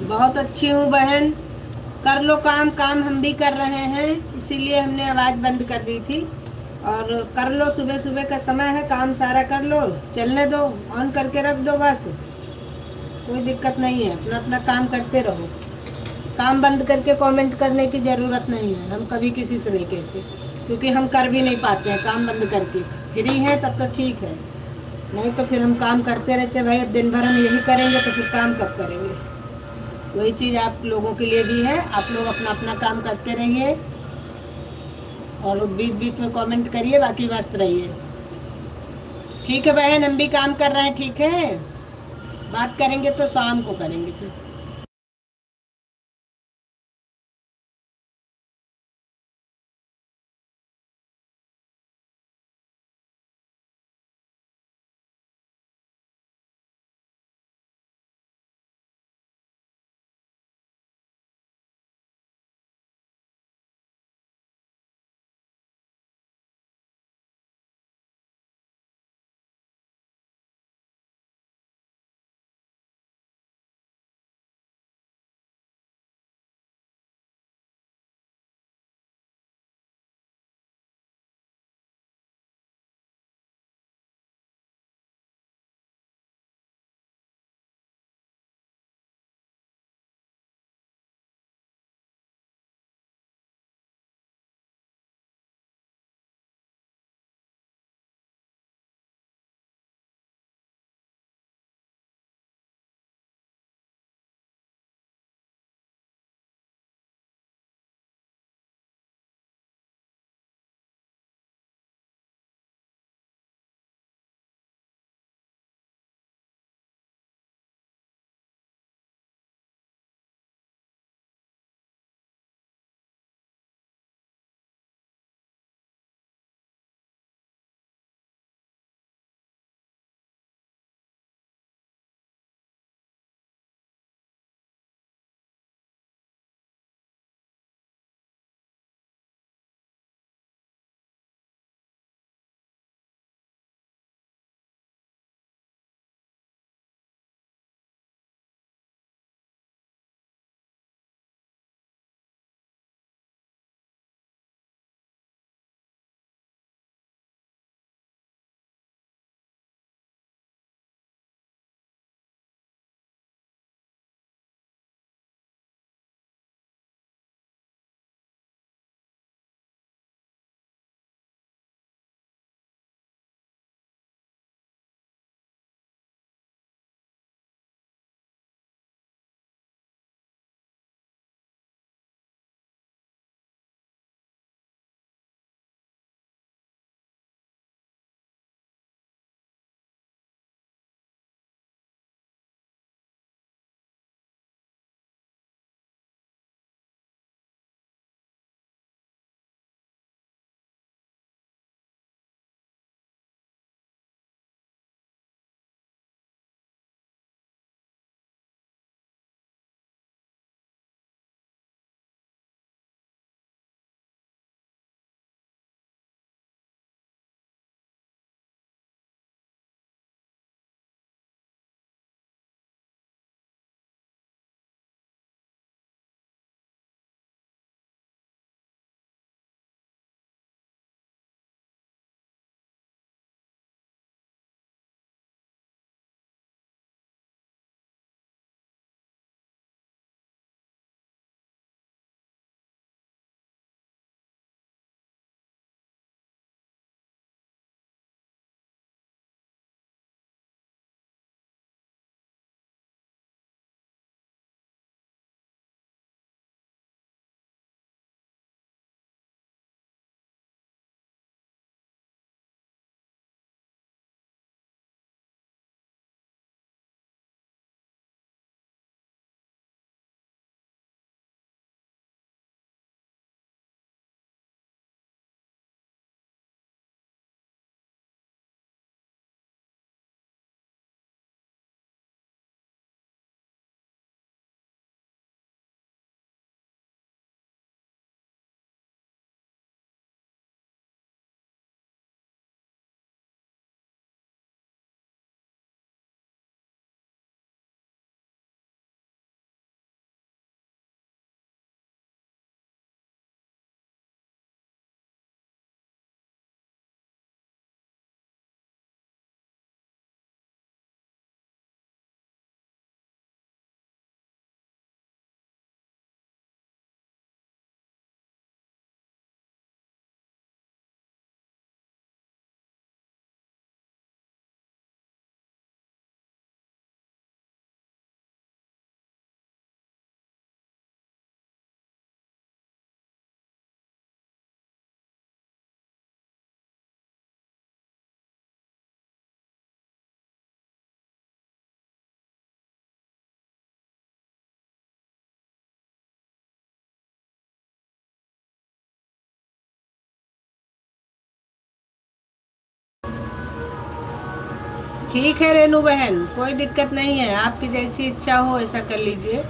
बहुत अच्छी हूँ बहन, कर लो काम, काम हम भी कर रहे हैं, इसीलिए हमने आवाज़ बंद कर दी थी। और कर लो, सुबह सुबह का समय है, काम सारा कर लो, चलने दो, ऑन करके रख दो बस, कोई दिक्कत नहीं है, अपना अपना काम करते रहो। काम बंद करके कमेंट करने की ज़रूरत नहीं है, हम कभी किसी से नहीं कहते, क्योंकि हम कर भी नहीं पाते हैं काम बंद करके। फ्री है तब तो ठीक है, नहीं तो फिर हम काम करते रहते भाई, अब दिन भर हम यही करेंगे तो फिर काम कब करेंगे। वही चीज़ आप लोगों के लिए भी है, आप लोग अपना अपना काम करते रहिए और बीच बीच में कमेंट करिए, बाकी व्यस्त रहिए। ठीक है बहन, हम भी काम कर रहे हैं, ठीक है, बात करेंगे तो शाम को करेंगे फिर। ठीक है रेनू बहन, कोई दिक्कत नहीं है, आपकी जैसी इच्छा हो ऐसा कर लीजिए।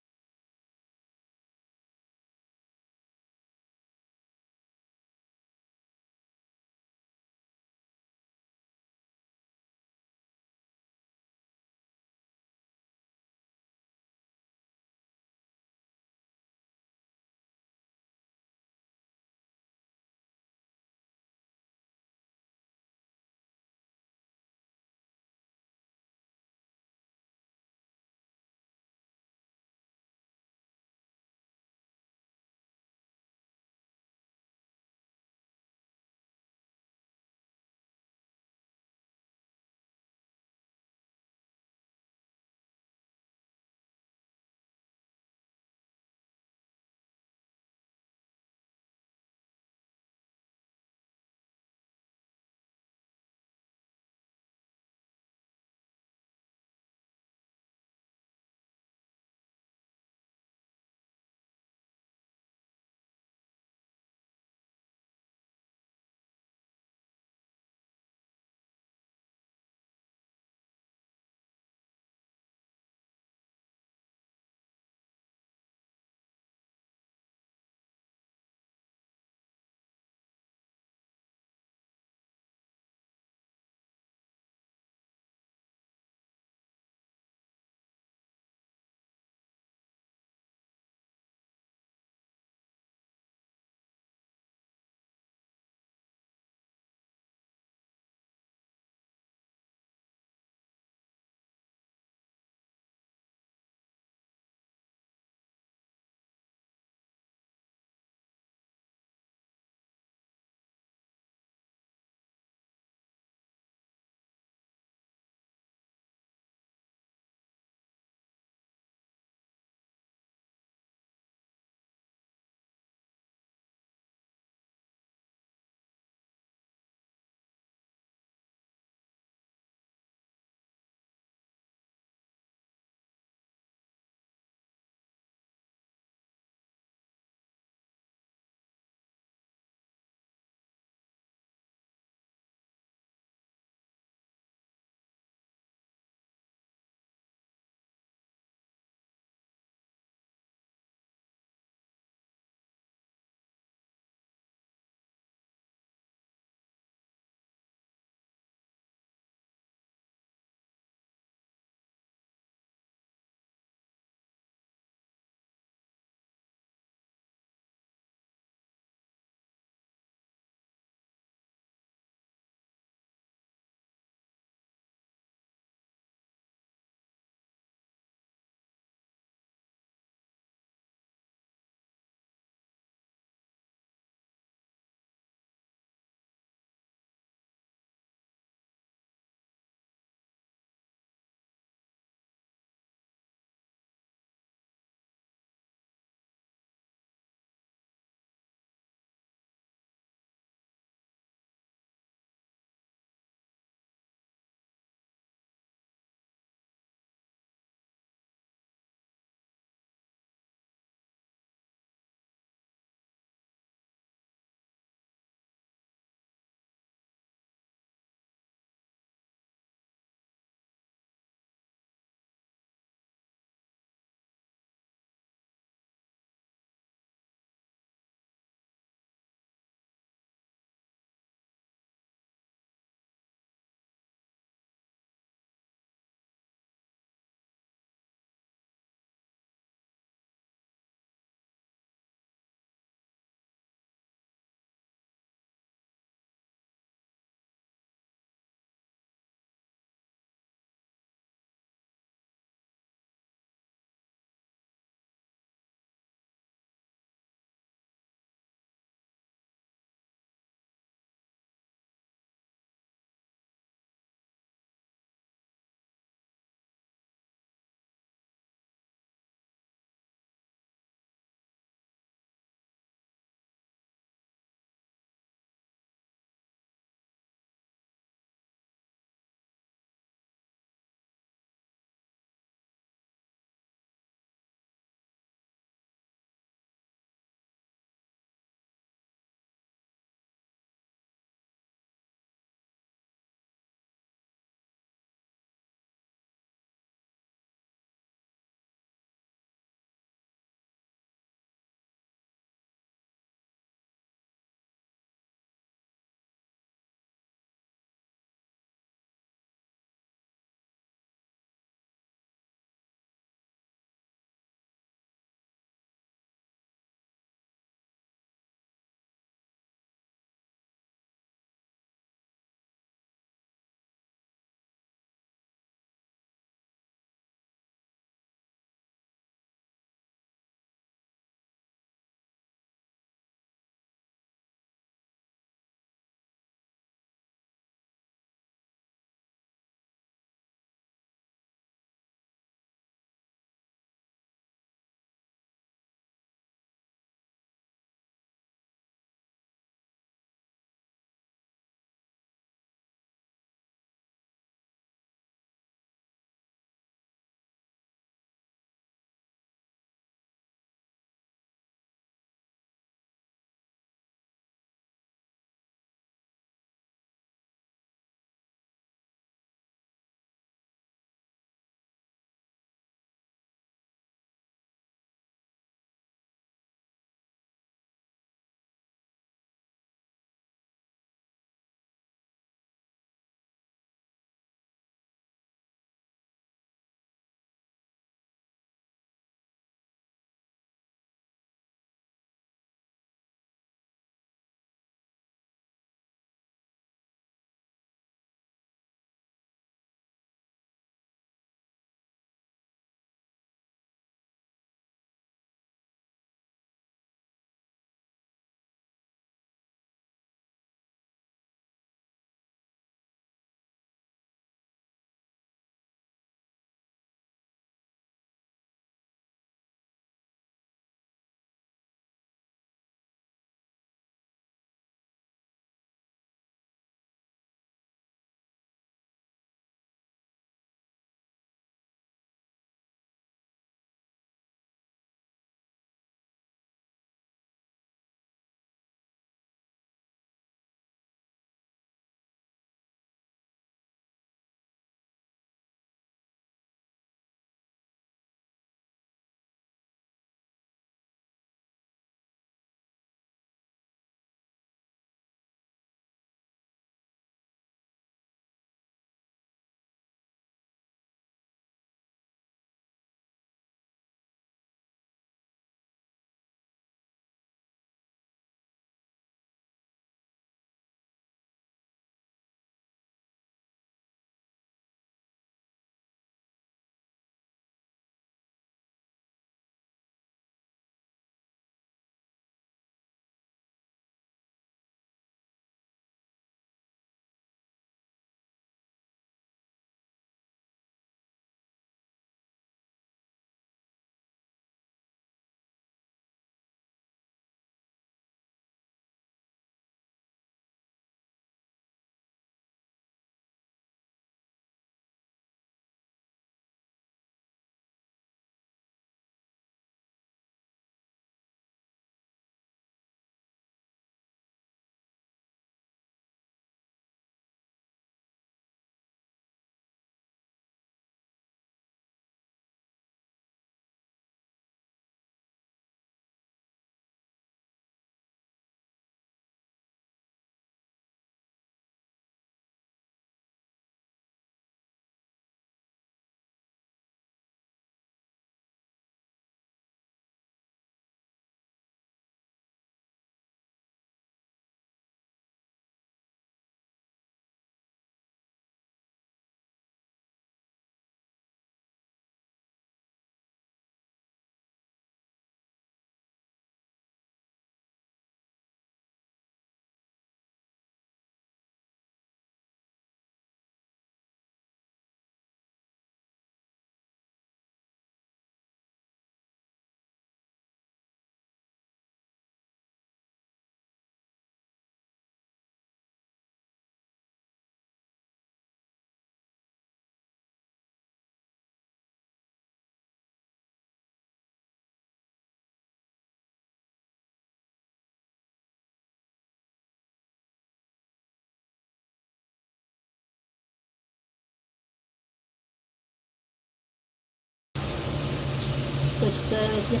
कुछ टाइम इसलिए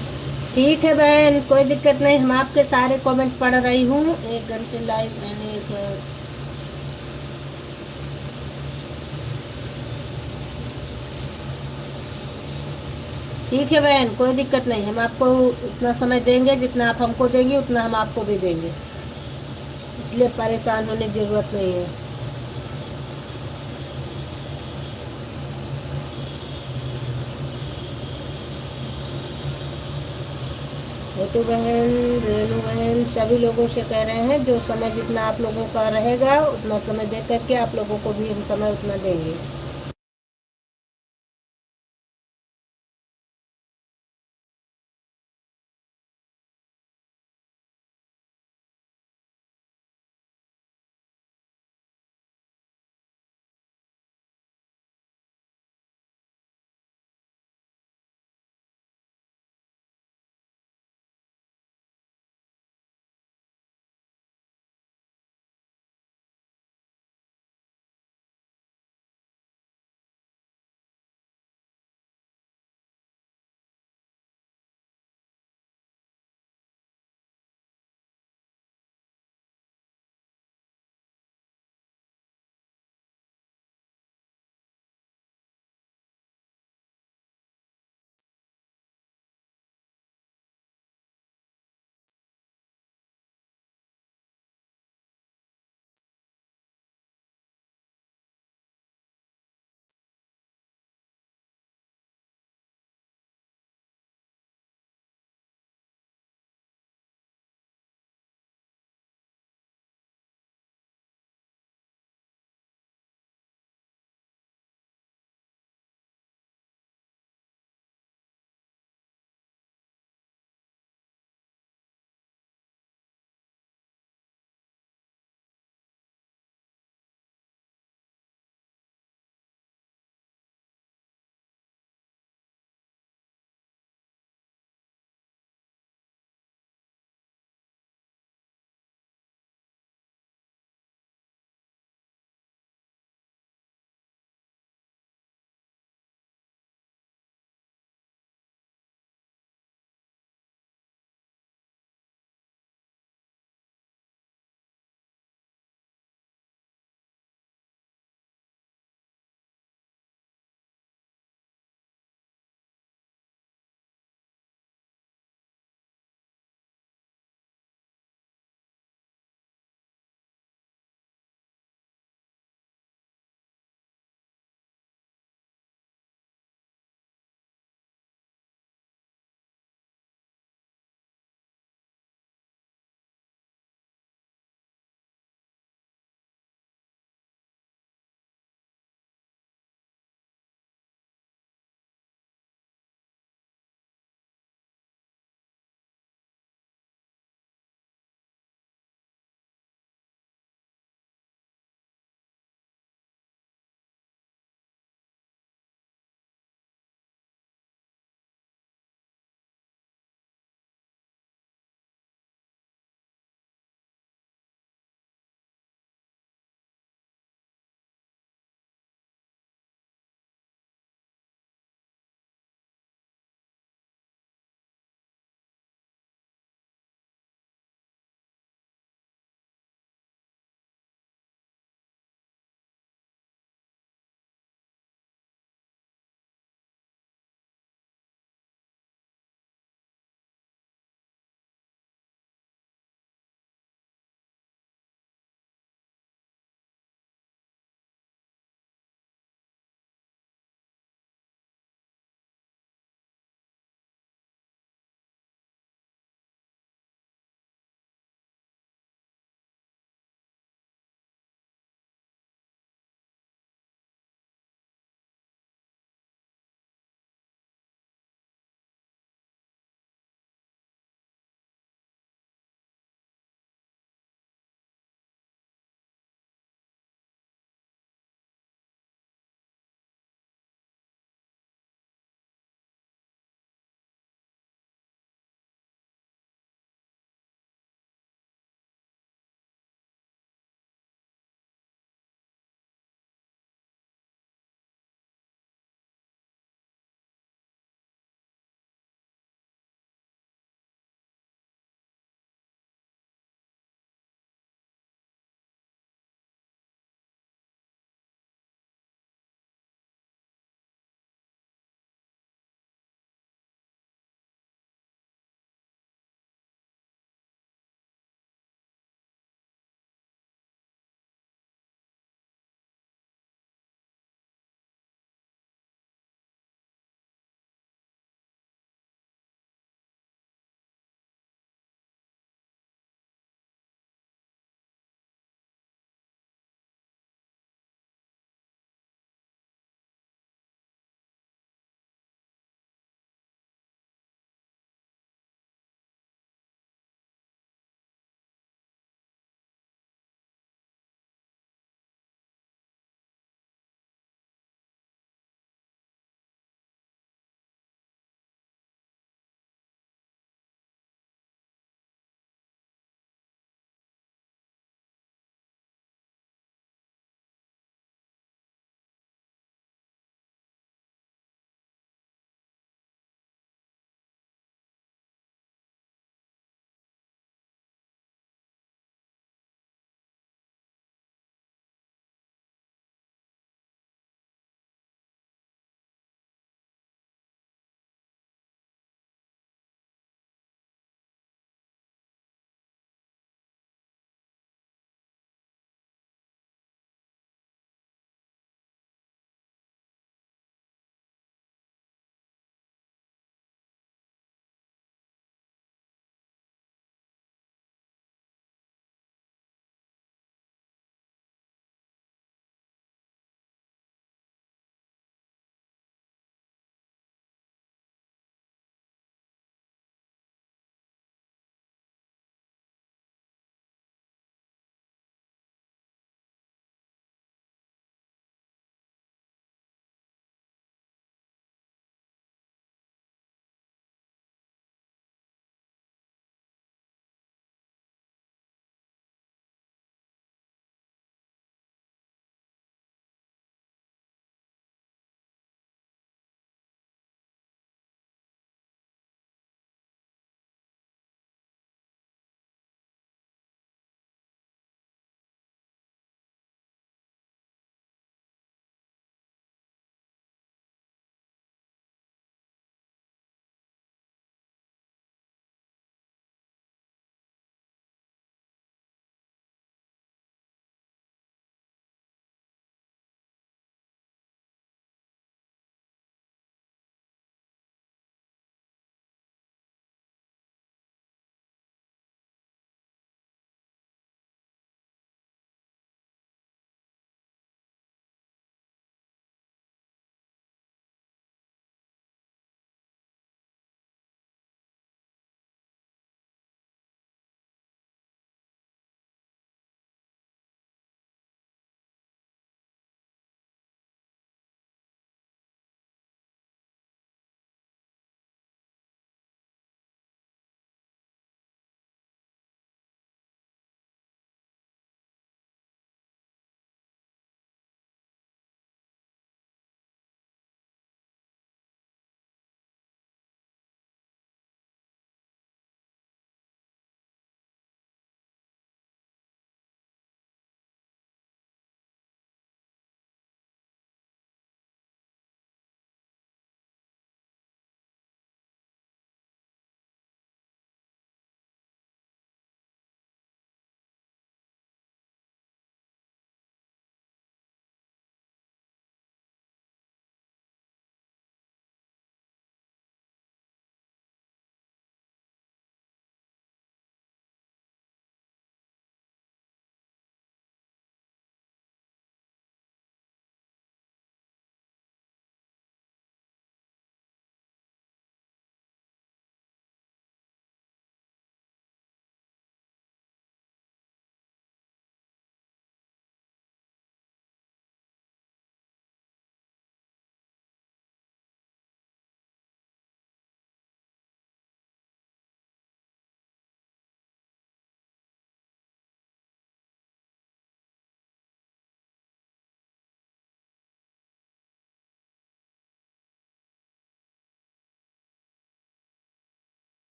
ठीक है बहन, कोई दिक्कत नहीं, हम आपके सारे कमेंट पढ़ रही हूँ। 1 घंटे लाइव मैंने ठीक है बहन, कोई दिक्कत नहीं, हम आपको उतना समय देंगे जितना आप हमको देंगे उतना हम आपको भी देंगे, इसलिए परेशान होने की ज़रूरत नहीं है। छोटू बहन, रेनू बहन, सभी लोगों से कह रहे हैं जो समय जितना आप लोगों का रहेगा उतना समय दे करके आप लोगों को भी हम समय उतना देंगे।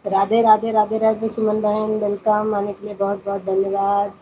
राधे राधे राधे राधे सुमन बहन, वेलकम आने के लिए बहुत बहुत धन्यवाद।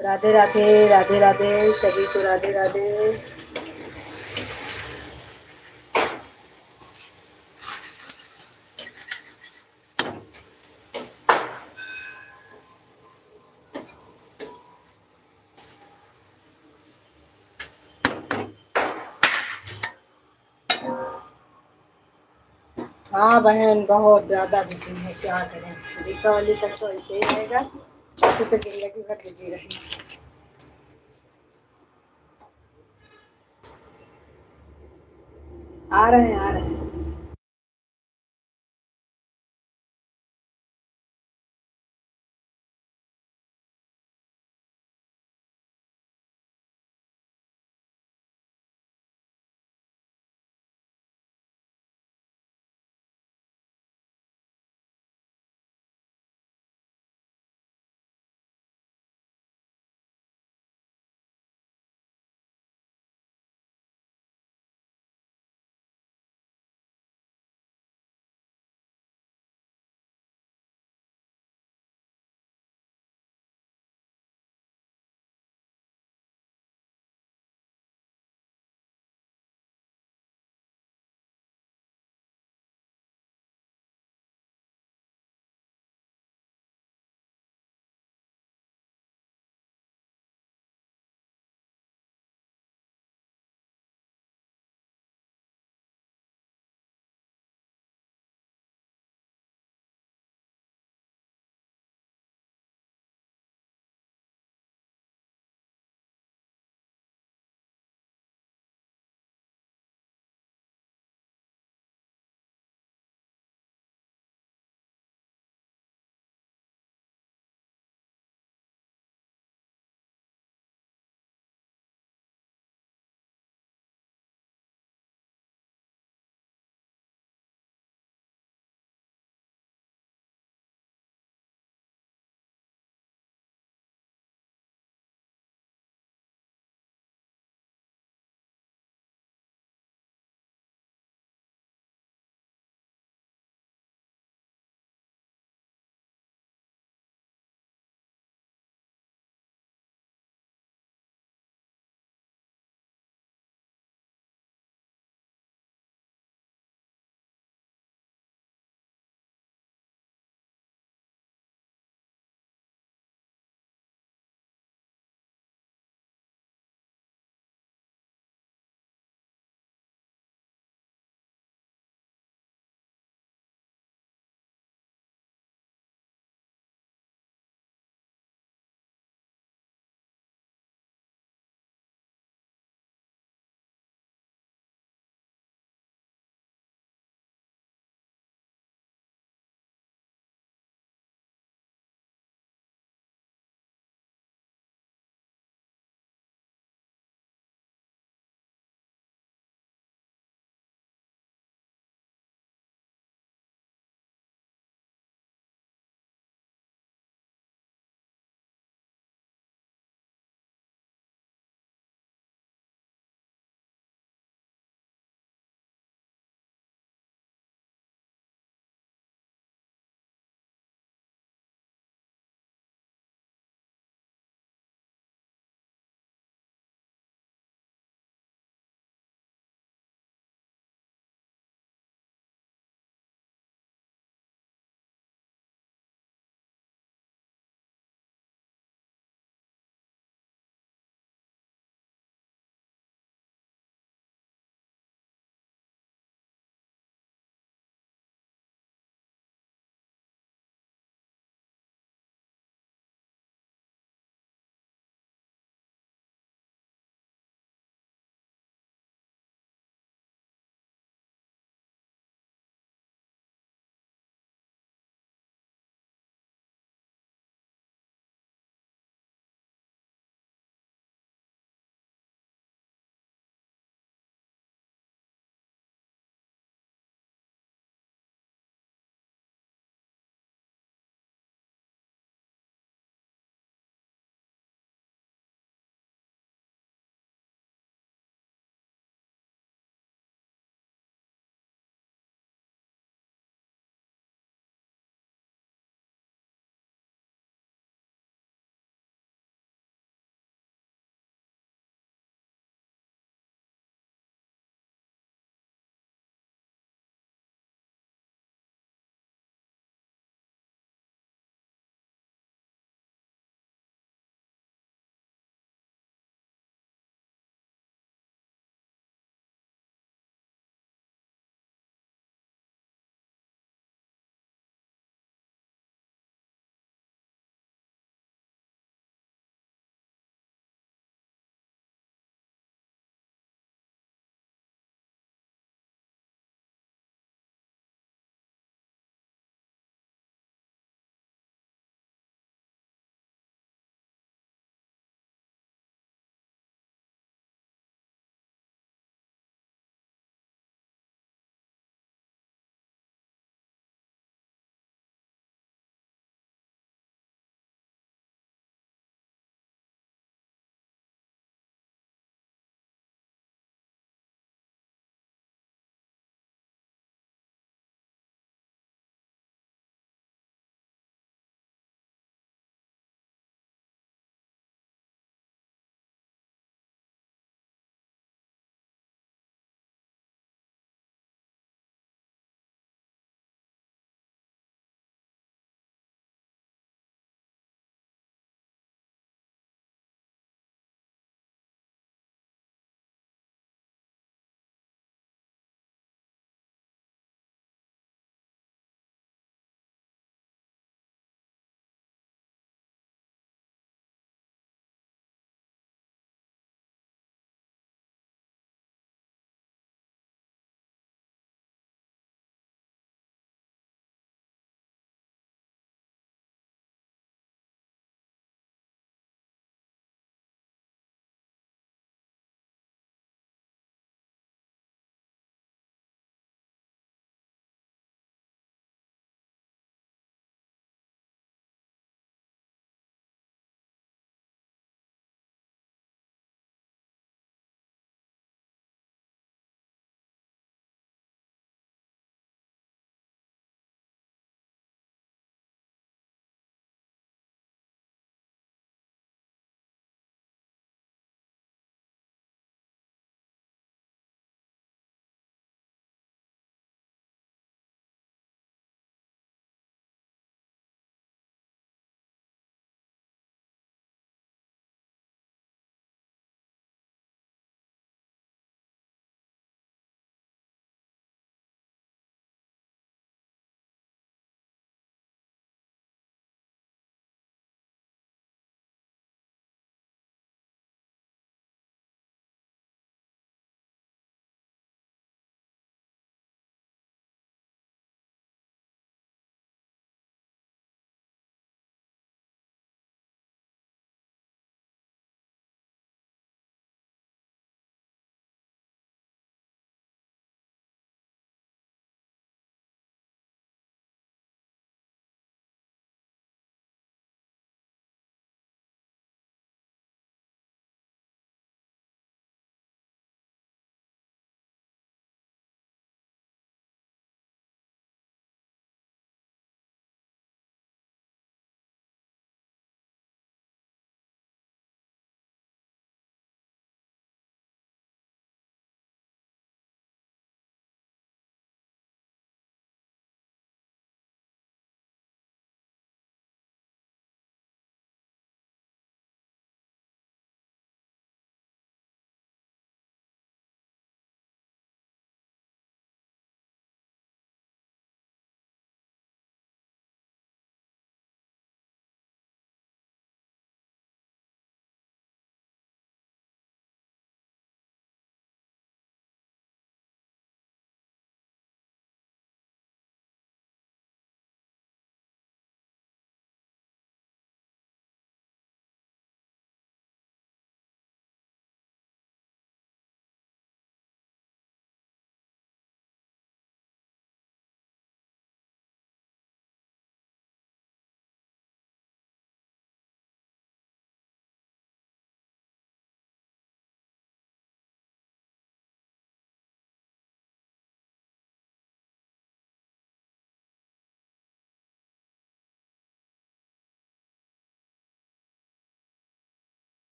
राधे राधे, राधे राधे सभी को, राधे राधे। हाँ बहन, बहुत ज़्यादा बिजी है, क्या करें। दीपावली तक तो ऐसे ही रहेगा, बाकी तो जिंदगी भर बिजी रहेंगे। आ रहे हैं, आ रहे हैं।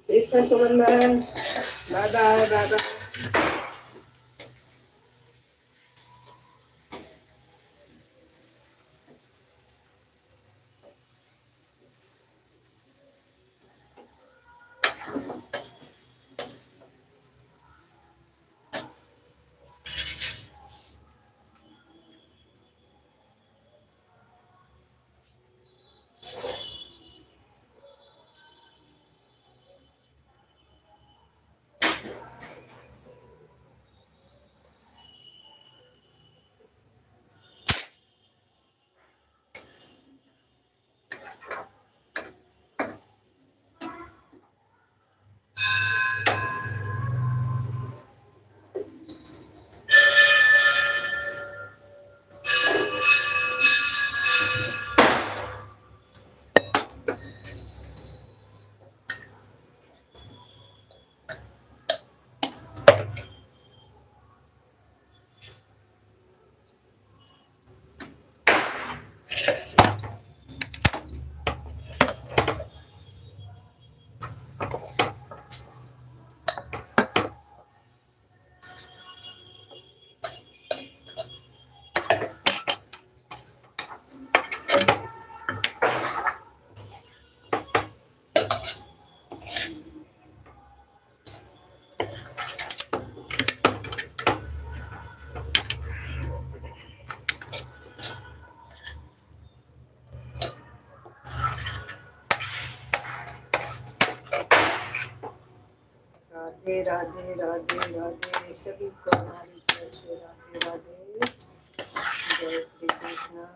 कृष्ण सुमन बहन, bye bye bye bye. Radhe Radhe Radhe Radhe सभी को हमारी तरफ से राधे राधे। जय श्री कृष्ण।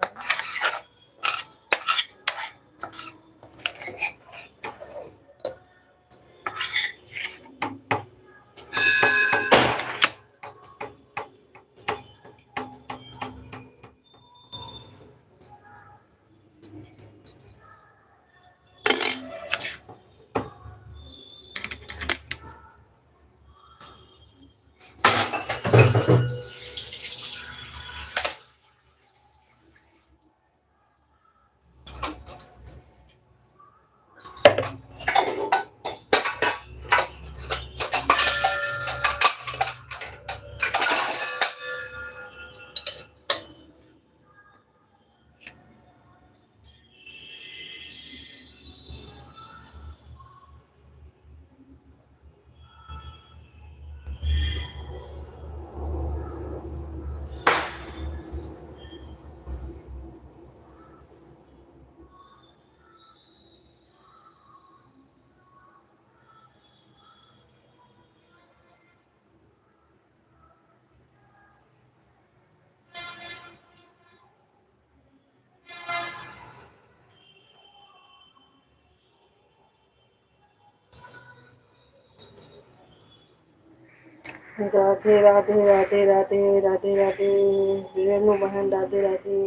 राधे राधे राधे राधे राधे राधे। रेणु बहन राधे राधे।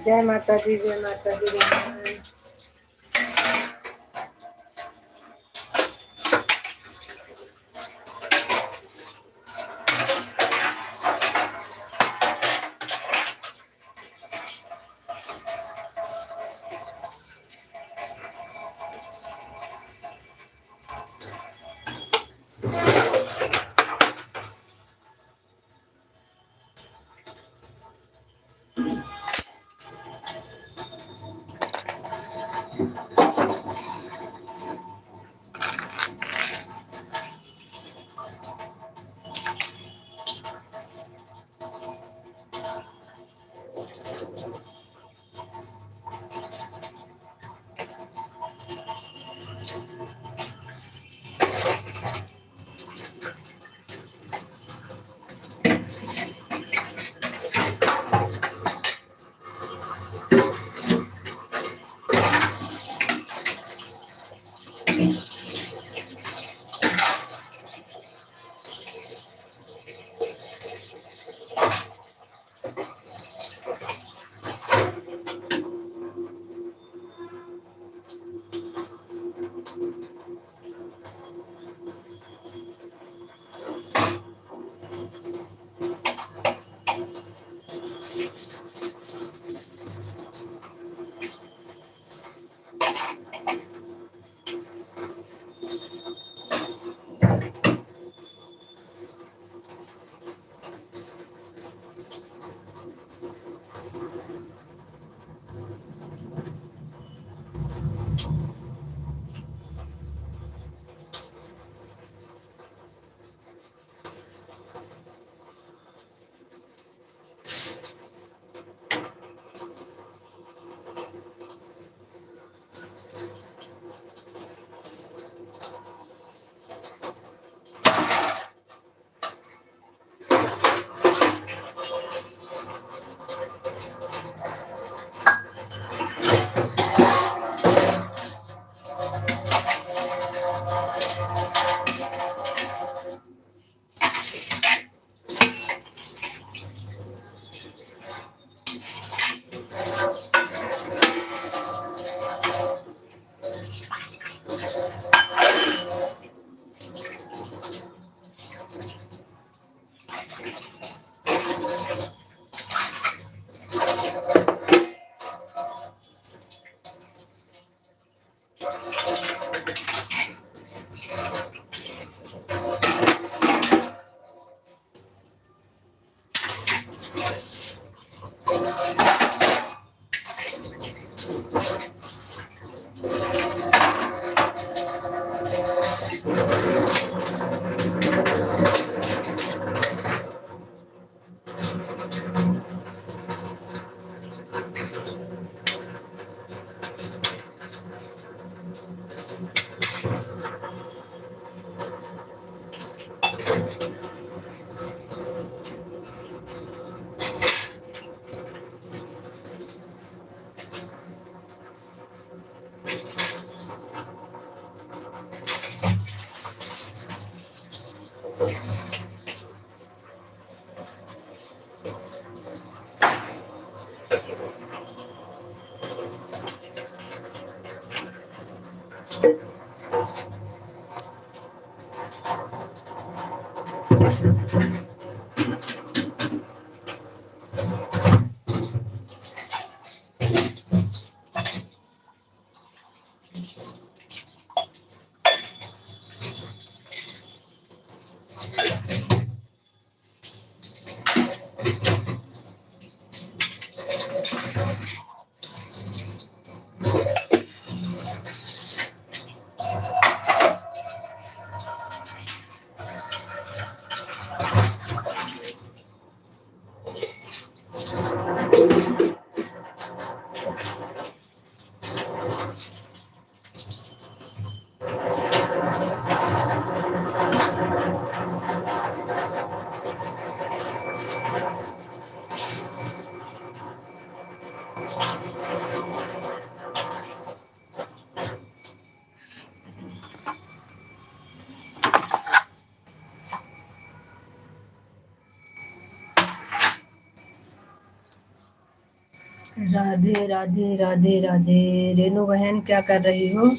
जय माता दी, जय माता दी बहन। राधे राधे राधे राधे। रेनू बहन क्या कर रही हो?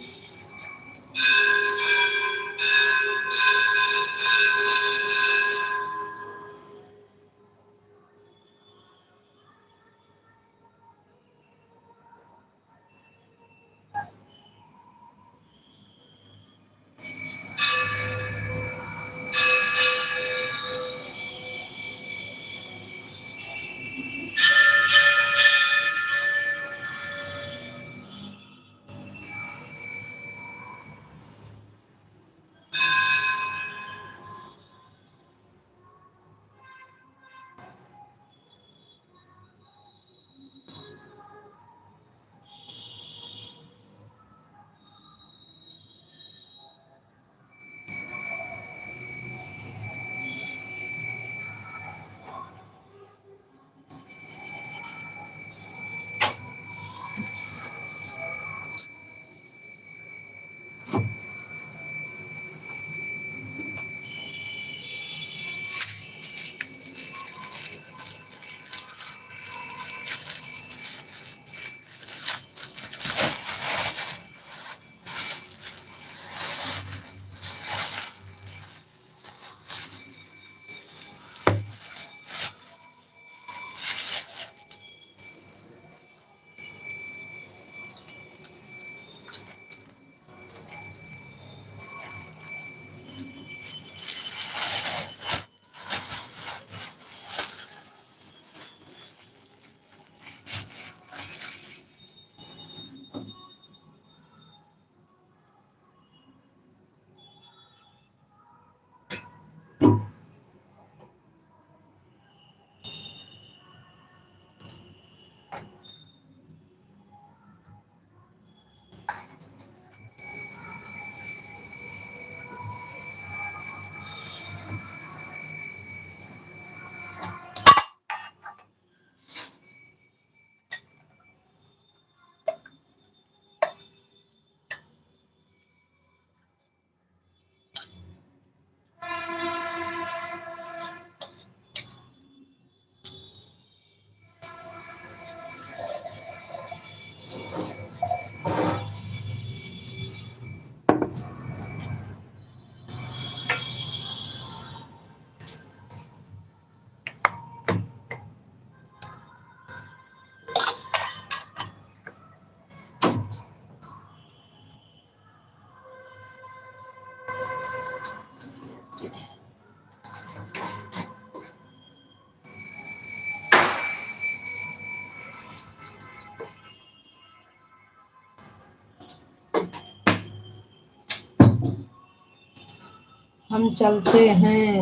हम चलते हैं।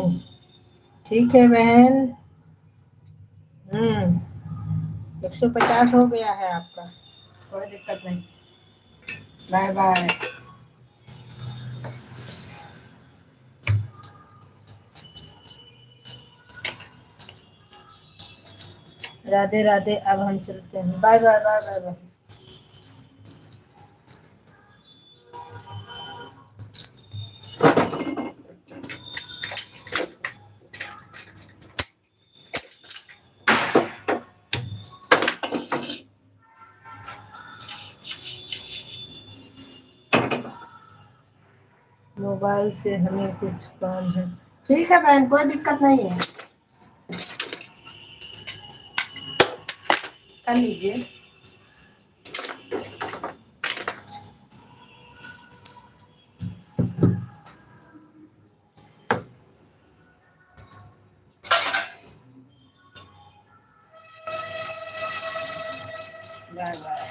ठीक है बहन। 150 हो गया है आपका, कोई दिक्कत नहीं। Bye bye. राधे राधे। अब हम चलते हैं। Bye bye bye bye bye. Mobile से हमें कुछ काम है। ठीक है बहन, कोई दिक्कत नहीं है, कर लीजिए। Bye bye.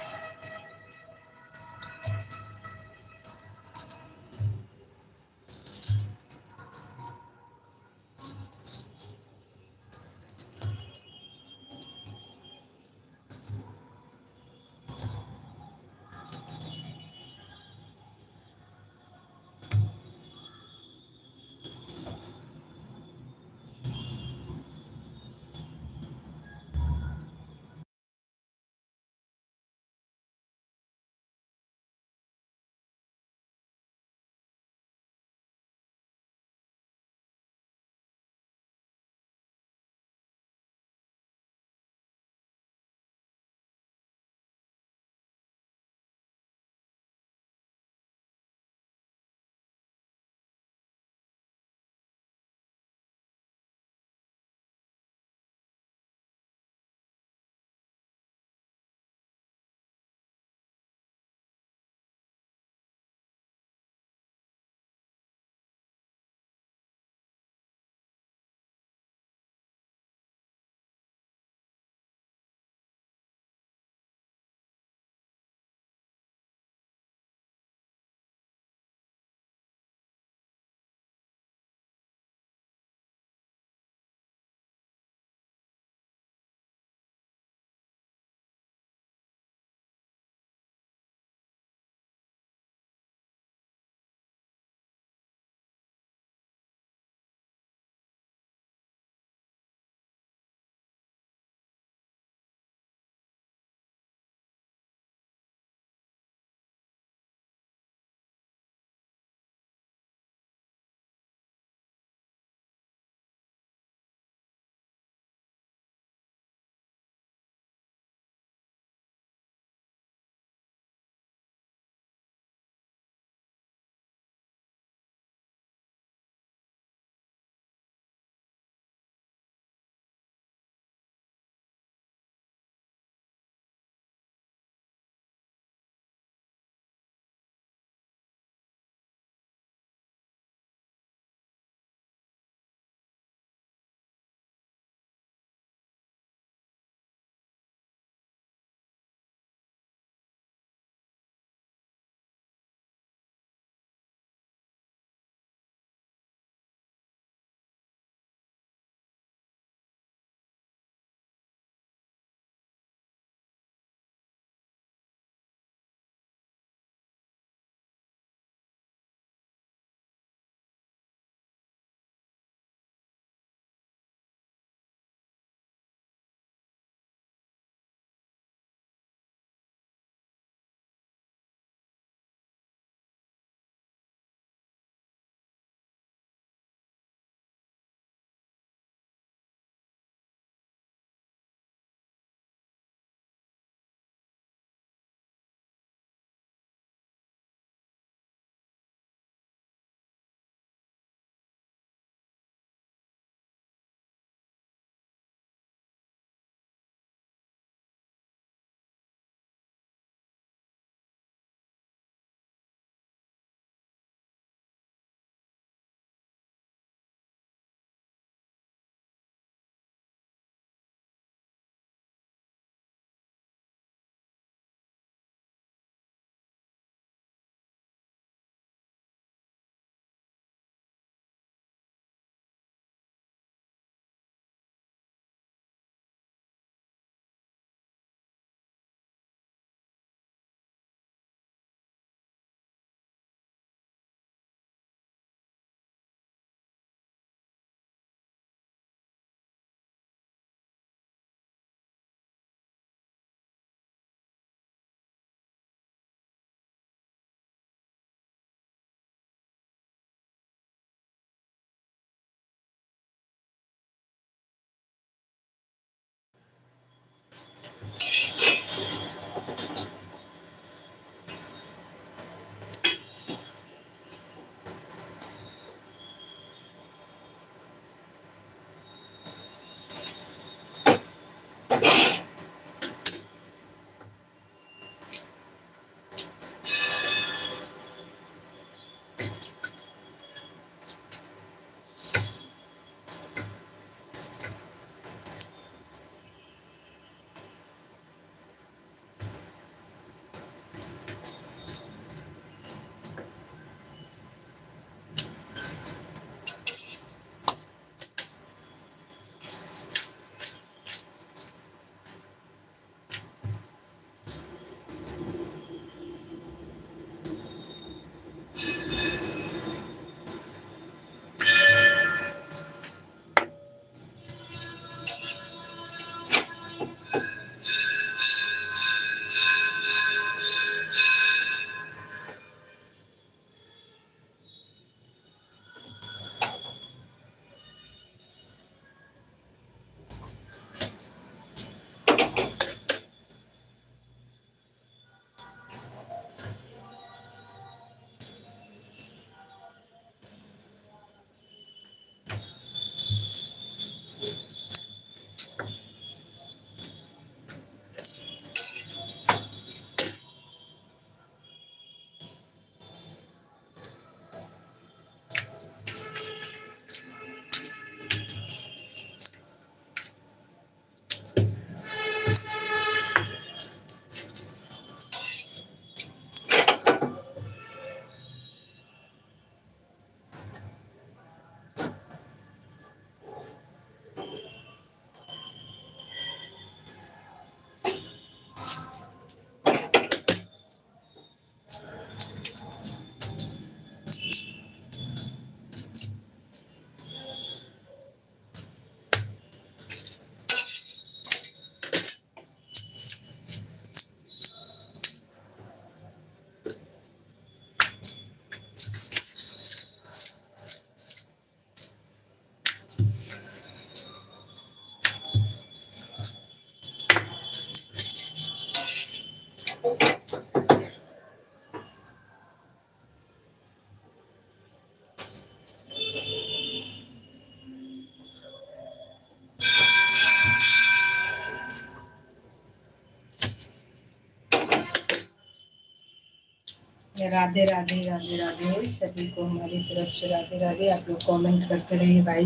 राधे राधे राधे राधे सभी को हमारी तरफ से राधे राधे। आप लोग कमेंट करते रहिए भाई,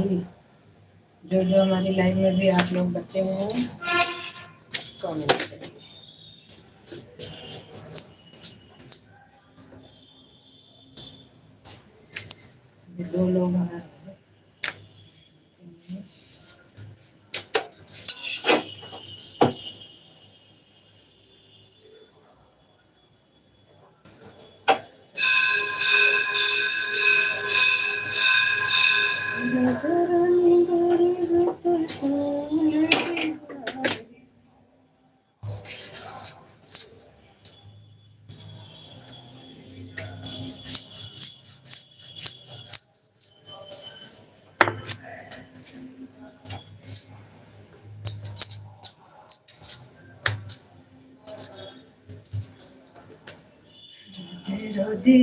जो जो हमारी लाइव में भी आप लोग बच्चे हैं कमेंट करिए। ये दो लोग हमारे राधे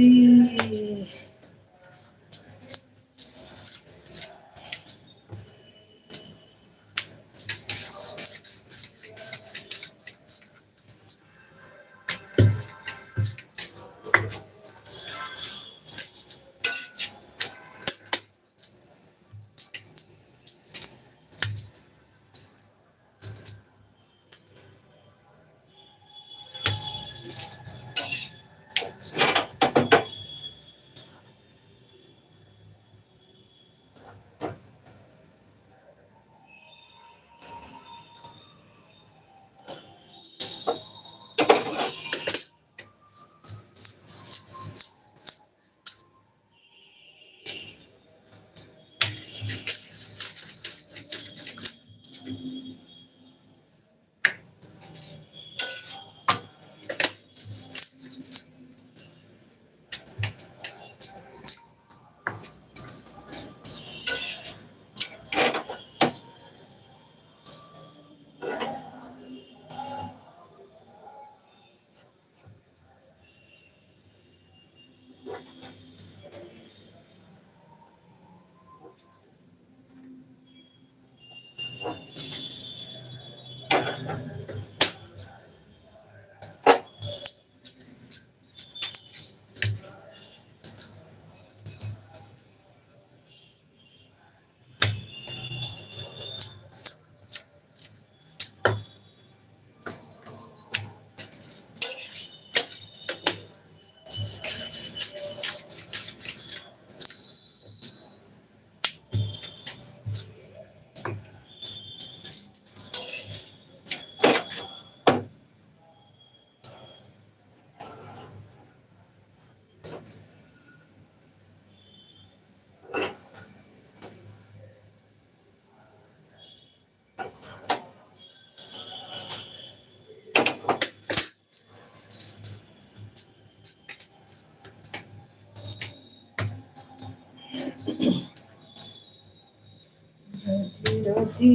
राधे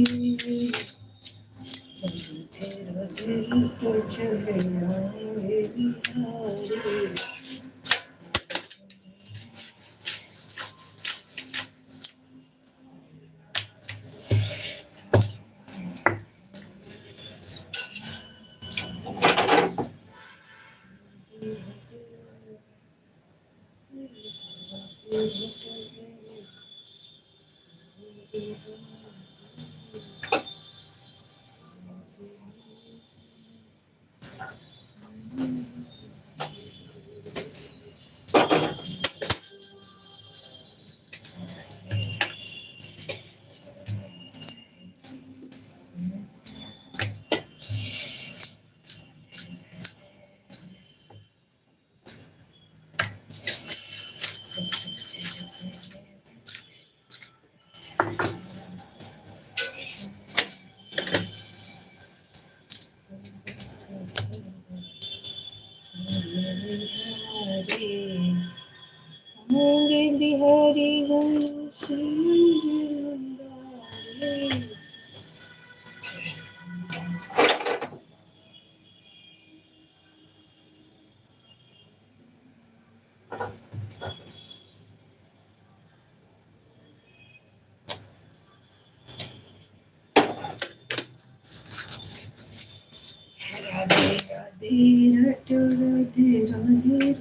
तेरा दिल तो चले आए बिहारी। राधे राधे राधे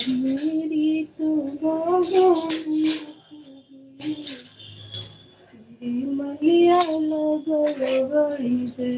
मेरी तो मैया लगल बड़ी दे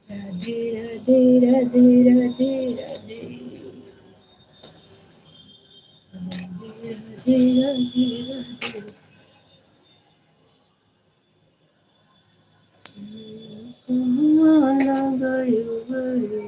राधे राधे राधे राधे राधे राधे राधे राधे कहाँ गयो गयो